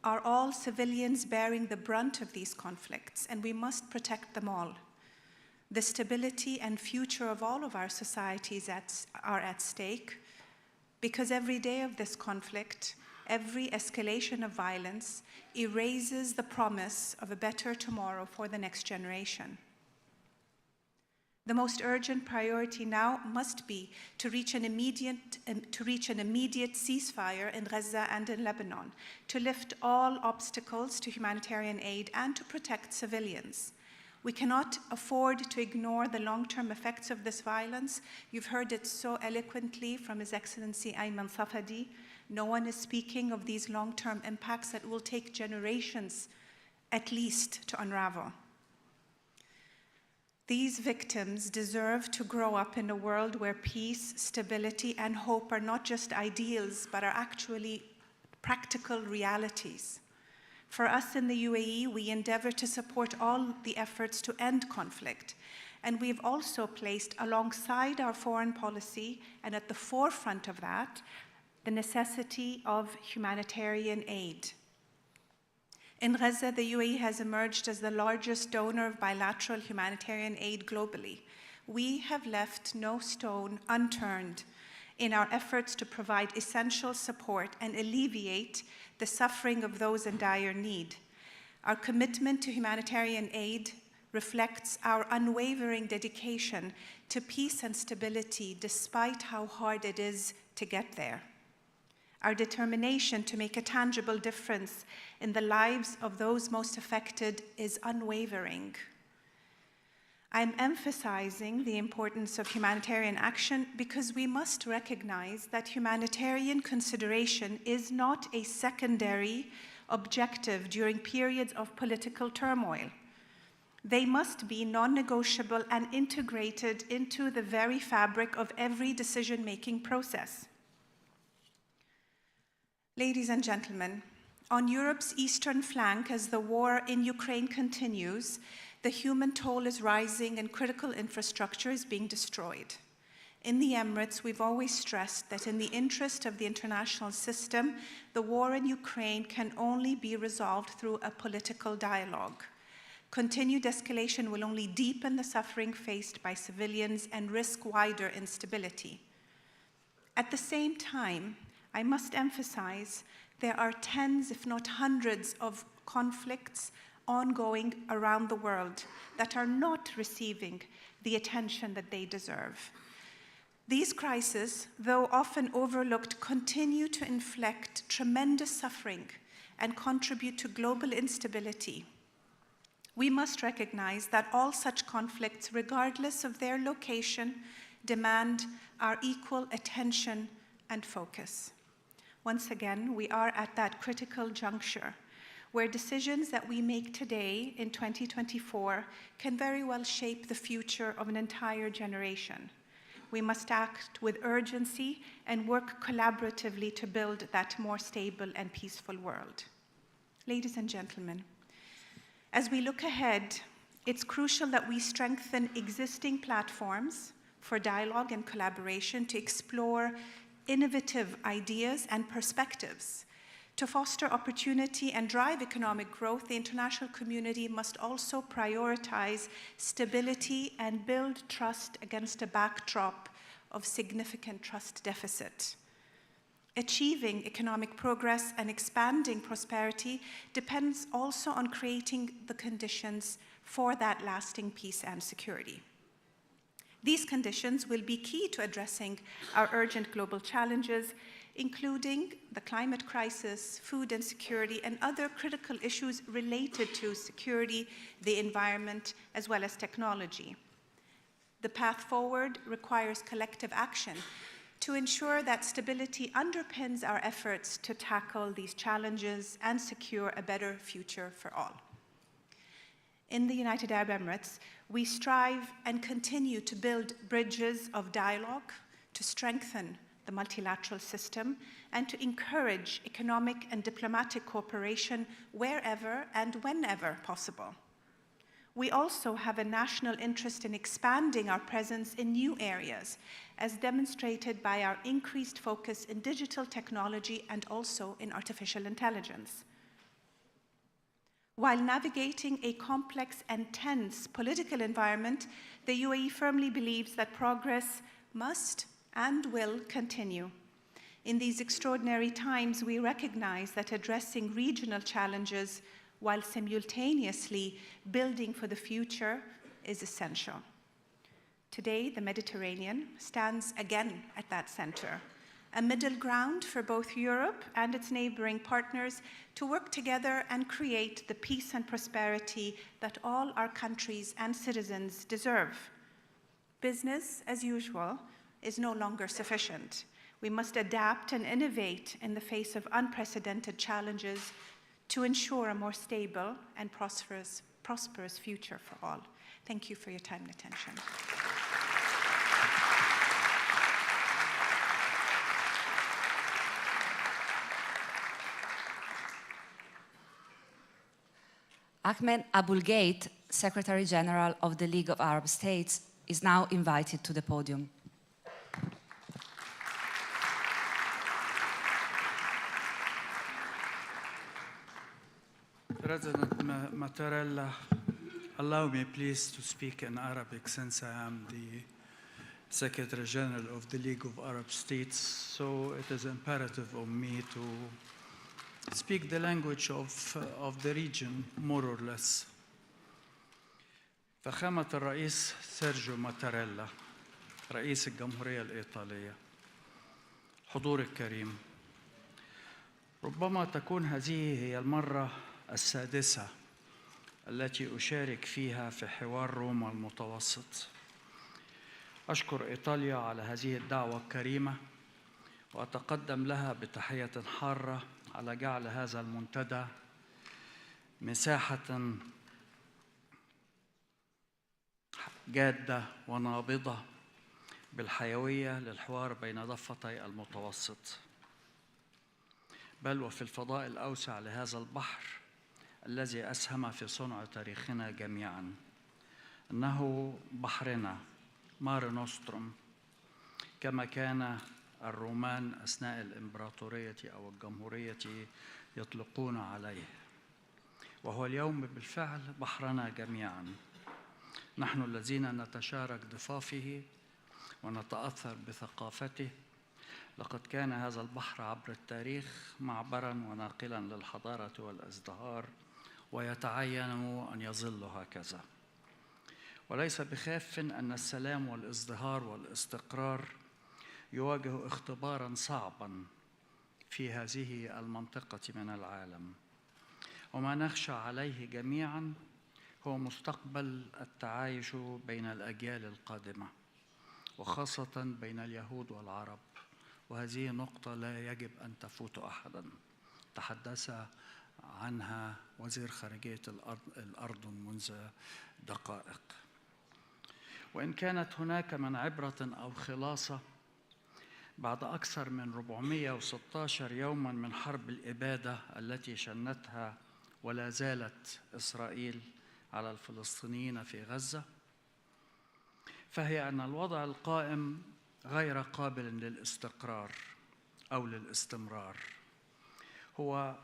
are all civilians bearing the brunt of these conflicts, and we must protect them all. The stability and future of all of our societies are at stake, because every day of this conflict, every escalation of violence erases the promise of a better tomorrow for the next generation. The most urgent priority now must be to reach an immediate ceasefire in Gaza and in Lebanon, to lift all obstacles to humanitarian aid and to protect civilians. We cannot afford to ignore the long-term effects of this violence. You've heard it so eloquently from His Excellency Ayman Safadi. No one is speaking of these long-term impacts that will take generations at least to unravel. These victims deserve to grow up in a world where peace, stability, and hope are not just ideals, but are actually practical realities. For us in the UAE, we endeavor to support all the efforts to end conflict. And we've also placed alongside our foreign policy, and at the forefront of that, the necessity of humanitarian aid. In Gaza, the UAE has emerged as the largest donor of bilateral humanitarian aid globally. We have left no stone unturned in our efforts to provide essential support and alleviate the suffering of those in dire need. Our commitment to humanitarian aid reflects our unwavering dedication to peace and stability, despite how hard it is to get there. Our determination to make a tangible difference in the lives of those most affected is unwavering. I'm emphasizing the importance of humanitarian action because we must recognize that humanitarian consideration is not a secondary objective during periods of political turmoil. They must be non-negotiable and integrated into the very fabric of every decision-making process. Ladies and gentlemen, on Europe's eastern flank, as the war in Ukraine continues, the human toll is rising and critical infrastructure is being destroyed. In the Emirates, we've always stressed that in the interest of the international system, the war in Ukraine can only be resolved through a political dialogue. Continued escalation will only deepen the suffering faced by civilians and risk wider instability. At the same time, I must emphasize there are tens, if not hundreds, of conflicts ongoing around the world that are not receiving the attention that they deserve. These crises, though often overlooked, continue to inflict tremendous suffering and contribute to global instability. We must recognize that all such conflicts, regardless of their location, demand our equal attention and focus. Once again, we are at that critical juncture where decisions that we make today in 2024 can very well shape the future of an entire generation. We must act with urgency and work collaboratively to build that more stable and peaceful world. Ladies and gentlemen, as we look ahead, it's crucial that we strengthen existing platforms for dialogue and collaboration to explore innovative ideas and perspectives. To foster opportunity and drive economic growth, the international community must also prioritize stability and build trust against a backdrop of significant trust deficit. Achieving economic progress and expanding prosperity depends also on creating the conditions for that lasting peace and security. These conditions will be key to addressing our urgent global challenges, including the climate crisis, food insecurity, and other critical issues related to security, the environment, as well as technology. The path forward requires collective action to ensure that stability underpins our efforts to tackle these challenges and secure a better future for all. In the United Arab Emirates, we strive and continue to build bridges of dialogue to strengthen the multilateral system and to encourage economic and diplomatic cooperation wherever and whenever possible. We also have a national interest in expanding our presence in new areas, as demonstrated by our increased focus in digital technology and also in artificial intelligence. While navigating a complex and tense political environment, the UAE firmly believes that progress must and will continue. In these extraordinary times, we recognize that addressing regional challenges while simultaneously building for the future is essential. Today, the Mediterranean stands again at that center, a middle ground for both Europe and its neighboring partners to work together and create the peace and prosperity that all our countries and citizens deserve. Business, as usual, is no longer sufficient. We must adapt and innovate in the face of unprecedented challenges to ensure a more stable and prosperous future for all. Thank you for your time and attention. Ahmed Abulgate, Secretary General of the League of Arab States, is now invited to the podium. President Mattarella, allow me please to speak in Arabic since I am the Secretary General of the League of Arab States, so it is imperative on me to speak the language of the region, more or less. فخامة الرئيس سيرجيو ماتاريلا رئيس الجمهورية الإيطالية، حضور الكريم، ربما تكون هذه هي المرة السادسة التي أشارك فيها في حوار روما المتوسط. أشكر إيطاليا على هذه الدعوة الكريمة وأتقدم لها بتحية حارة على جعل هذا المنتدى مساحة جادة ونابضة بالحيوية للحوار بين ضفتي المتوسط، بل وفي الفضاء الأوسع لهذا البحر الذي أسهم في صنع تاريخنا جميعاً. إنه بحرنا، مار نوستروم، كما كان الرومان أثناء الإمبراطورية أو الجمهورية يطلقون عليه، وهو اليوم بالفعل بحرنا جميعاً. نحن الذين نتشارك ضفافه ونتأثر بثقافته. لقد كان هذا البحر عبر التاريخ معبراً وناقلاً للحضارة والازدهار، ويتعين أن يظل هكذا. وليس بخاف أن السلام والازدهار والاستقرار يواجه اختباراً صعباً في هذه المنطقة من العالم، وما نخشى عليه جميعاً هو مستقبل التعايش بين الأجيال القادمة، وخاصة بين اليهود والعرب، وهذه نقطة لا يجب أن تفوت أحداً. تحدث عنها وزير خارجية الأردن منذ دقائق. وإن كانت هناك من عبرة أو خلاصة بعد أكثر من 416 يوماً من حرب الإبادة التي شنتها ولا زالت إسرائيل على الفلسطينيين في غزة، فهي أن الوضع القائم غير قابل للاستقرار أو للاستمرار. هو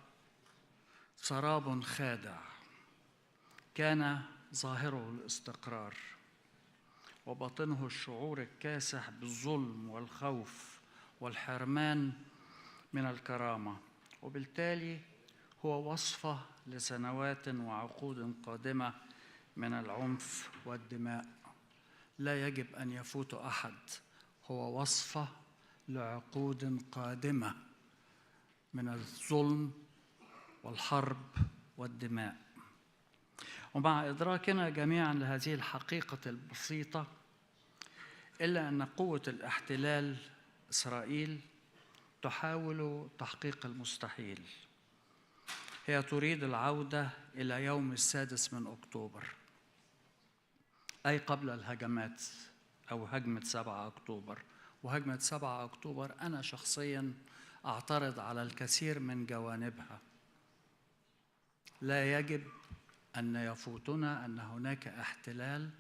سراب خادع كان ظاهره الاستقرار وباطنه الشعور الكاسح بالظلم والخوف والحرمان من الكرامة، وبالتالي هو وصفة لسنوات وعقود قادمة من العنف والدماء لا يجب أن يفوت أحد. هو وصفة لعقود قادمة من الظلم والحرب والدماء. ومع إدراكنا جميعاً لهذه الحقيقة البسيطة، إلا أن قوة الاحتلال إسرائيل تحاول تحقيق المستحيل. هي تريد العودة إلى يوم 6 أكتوبر، أي قبل الهجمات أو هجمة 7 أكتوبر. وهجمة 7 أكتوبر أنا شخصياً أعترض على الكثير من جوانبها. لا يجب أن يفوتنا أن هناك احتلال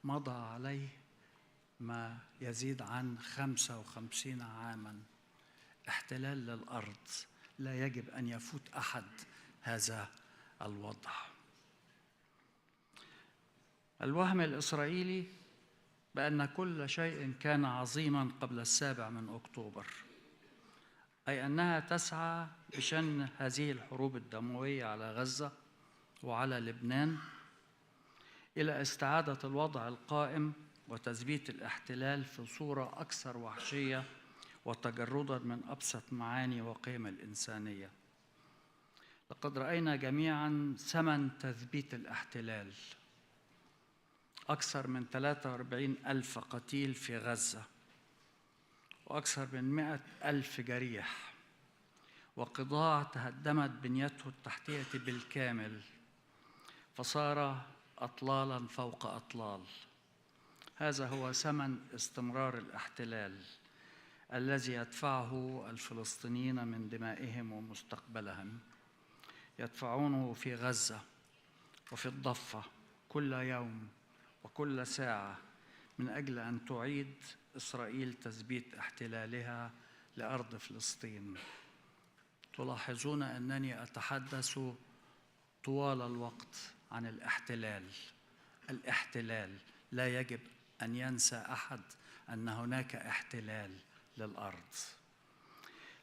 مضى عليه ما يزيد عن 55 عاماً، احتلال للأرض. لا يجب أن يفوت أحد هذا الوضع. الوهم الإسرائيلي بأن كل شيء كان عظيماً قبل 7 أكتوبر، أي أنها تسعى بشن هذه الحروب الدموية على غزة وعلى لبنان إلى استعادة الوضع القائم وتثبيت الاحتلال في صورة أكثر وحشية وتجرداً من أبسط معاني وقيم الإنسانية. لقد رأينا جميعاً ثمن تثبيت الاحتلال، أكثر من 43,000 قتيل في غزة، وأكثر من 100,000 جريح، وقطاع تهدمت بنيته التحتية بالكامل فصار أطلالاً فوق أطلال. هذا هو ثمن استمرار الاحتلال الذي يدفعه الفلسطينيين من دمائهم ومستقبلهم. يدفعونه في غزة وفي الضفة كل يوم وكل ساعة من أجل أن تعيد إسرائيل تثبيت احتلالها لأرض فلسطين. تلاحظون أنني أتحدث طوال الوقت عن الاحتلال. الاحتلال، لا يجب أن ينسى أحد أن هناك احتلال للأرض.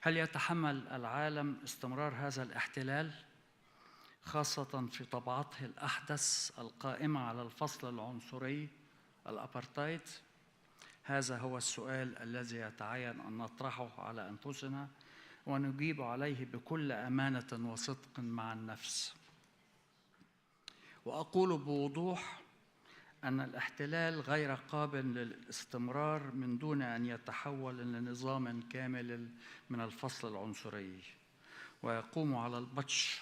هل يتحمل العالم استمرار هذا الاحتلال؟ خاصة في طبعته الأحدث القائمة على الفصل العنصري الأبرتايد؟ هذا هو السؤال الذي يتعين أن نطرحه على أنفسنا ونجيب عليه بكل أمانة وصدق مع النفس. وأقول بوضوح أن الاحتلال غير قابل للاستمرار من دون أن يتحول إلى نظام كامل من الفصل العنصري ويقوم على البطش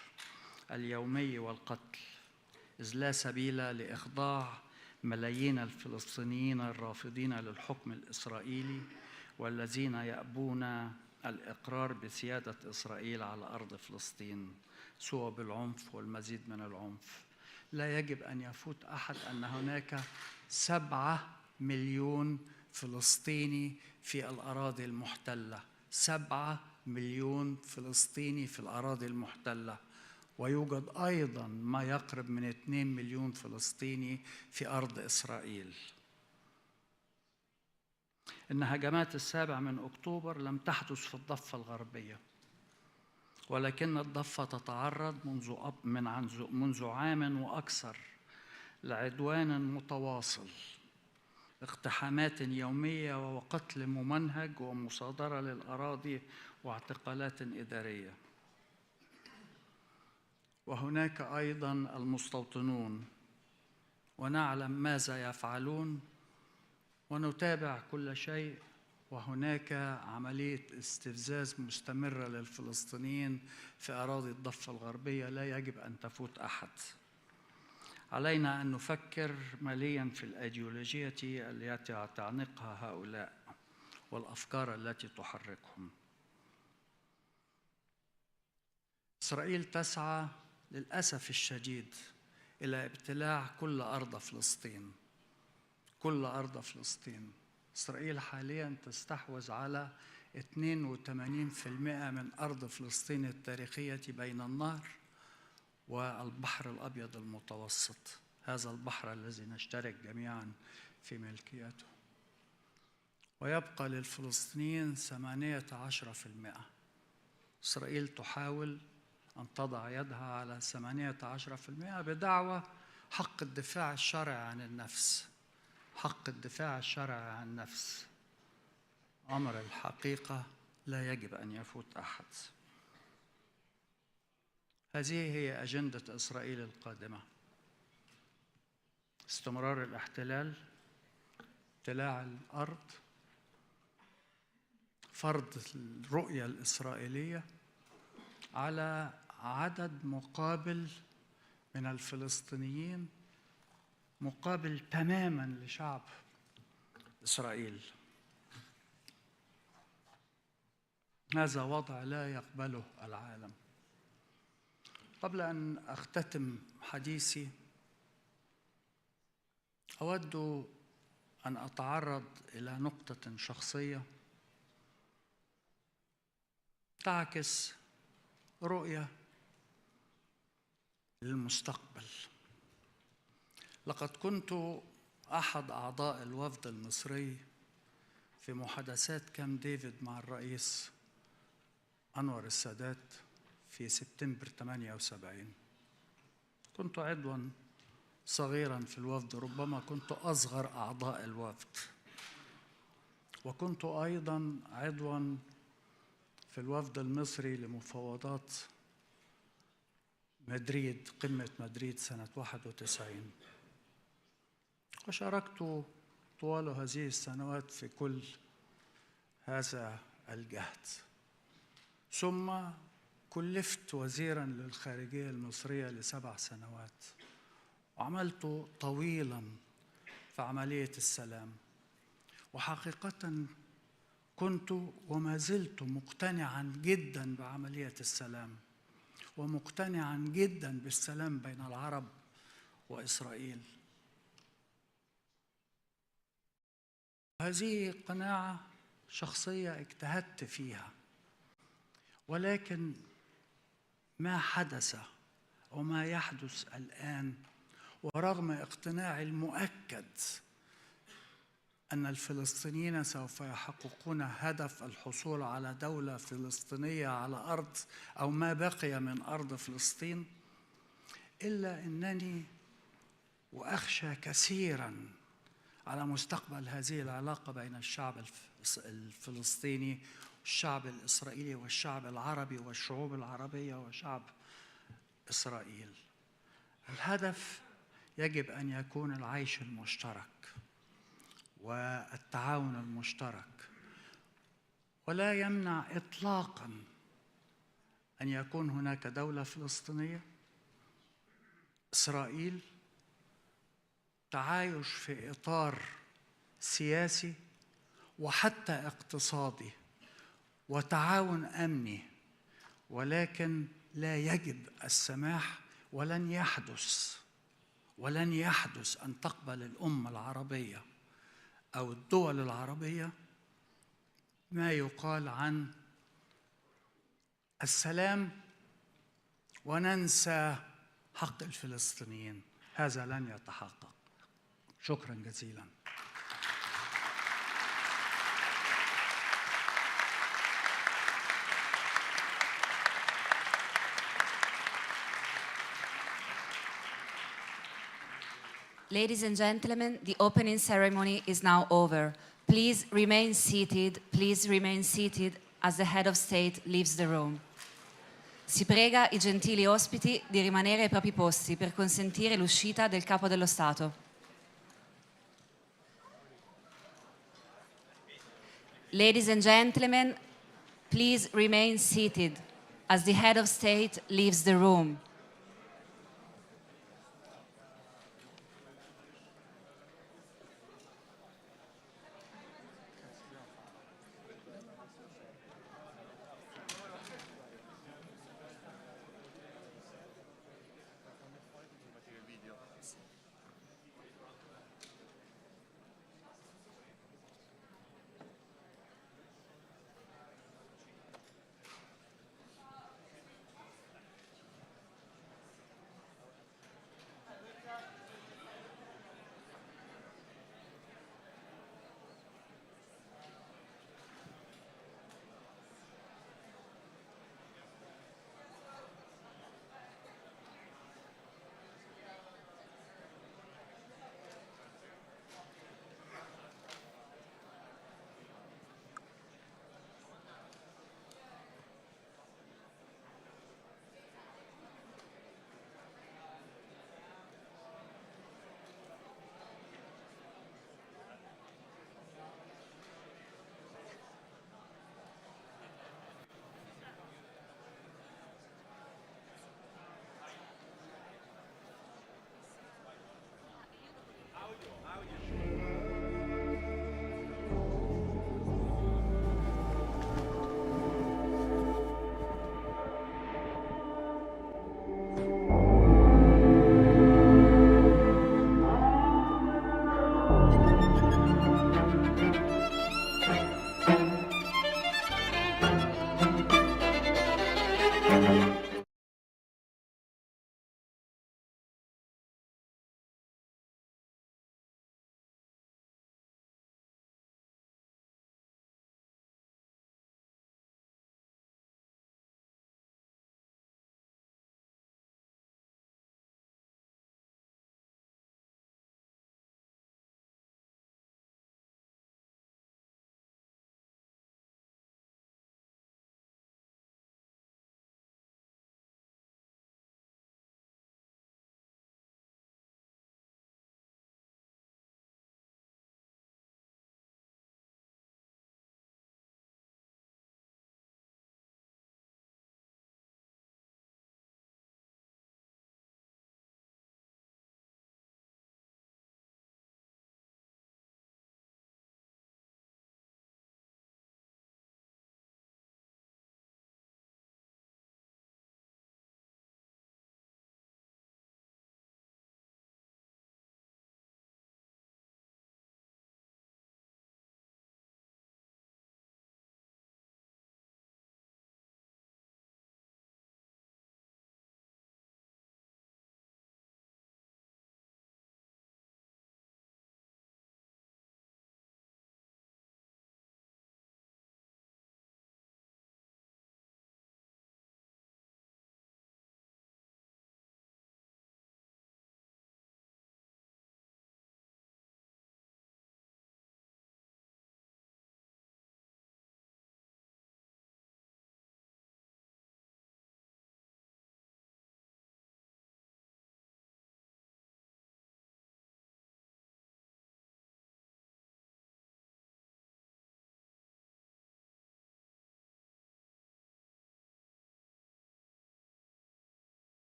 اليومي والقتل، إذ لا سبيل لإخضاع ملايين الفلسطينيين الرافضين للحكم الإسرائيلي والذين يأبون الإقرار بسيادة إسرائيل على أرض فلسطين سوى بالعنف والمزيد من العنف. لا يجب أن يفوت أحد أن هناك 7 مليون فلسطيني في الأراضي المحتلة، 7 مليون فلسطيني في الأراضي المحتلة، ويوجد أيضاً ما يقرب من 2 مليون فلسطيني في أرض إسرائيل. إن هجمات 7 أكتوبر لم تحدث في الضفة الغربية، ولكن الضفة تتعرض منذ عام وأكثر لعدوان متواصل، اقتحامات يومية وقتل ممنهج ومصادرة للأراضي واعتقالات إدارية. وهناك أيضاً المستوطنون، ونعلم ماذا يفعلون ونتابع كل شيء. وهناك عملية استفزاز مستمرة للفلسطينيين في أراضي الضفة الغربية لا يجب أن تفوت أحد. علينا أن نفكر ملياً في الأيديولوجية التي تعانقها هؤلاء والأفكار التي تحركهم. إسرائيل تسعى للأسف الشديد إلى ابتلاع كل أرض فلسطين، كل أرض فلسطين. إسرائيل حالياً تستحوذ على 82% من أرض فلسطين التاريخية بين النهر والبحر الأبيض المتوسط، هذا البحر الذي نشترك جميعاً في ملكيته. ويبقى للفلسطينيين 18%. إسرائيل تحاول أن تضع يدها على 18% بدعوى حق الدفاع الشرعي عن النفس، حق الدفاع الشرعي عن النفس. أمر الحقيقة لا يجب أن يفوت أحد. هذه هي أجندة إسرائيل القادمة: استمرار الاحتلال، ابتلاع الأرض، فرض الرؤية الإسرائيلية على عدد مقابل من الفلسطينيين، مقابل تماماً لشعب إسرائيل. هذا وضع لا يقبله العالم. قبل أن أختتم حديثي أود أن أتعرض إلى نقطة شخصية تعكس رؤية للمستقبل. لقد كنت أحد أعضاء الوفد المصري في محادثات كامب ديفيد مع الرئيس أنور السادات في سبتمبر 78. كنت عضواً صغيراً في الوفد، ربما كنت أصغر أعضاء الوفد، وكنت أيضاً عضواً في الوفد المصري لمفاوضات مدريد، قمة مدريد سنة 91، وشاركت طوال هذه السنوات في كل هذا الجهد. ثم كلفت وزيراً للخارجية المصرية ل7 سنوات، وعملت طويلاً في عملية السلام، وحقيقة كنت وما زلت مقتنعاً جداً بعملية السلام، ومقتنعاً جداً بالسلام بين العرب وإسرائيل. هذه قناعة شخصية اجتهدت فيها، ولكن ما حدث وما يحدث الآن، ورغم اقتناعي المؤكد أن الفلسطينيين سوف يحققون هدف الحصول على دولة فلسطينية على أرض أو ما بقي من أرض فلسطين، إلا أنني وأخشى كثيراً على مستقبل هذه العلاقة بين الشعب الفلسطيني والشعب الإسرائيلي والشعب العربي والشعوب العربية وشعب إسرائيل. الهدف يجب أن يكون العيش المشترك والتعاون المشترك، ولا يمنع إطلاقاً أن يكون هناك دولة فلسطينية، إسرائيل، تعايش في إطار سياسي وحتى اقتصادي وتعاون أمني، ولكن لا يجب السماح ولن يحدث أن تقبل الأمة العربية أو الدول العربية ما يقال عن السلام وننسى حق الفلسطينيين. هذا لن يتحقق. شكراً جزيلاً. Ladies and gentlemen, the opening ceremony is now over. Please remain seated as the head of state leaves the room. Si prega i gentili ospiti di rimanere ai propri posti per consentire l'uscita del capo dello Stato. Ladies and gentlemen, please remain seated as the head of state leaves the room.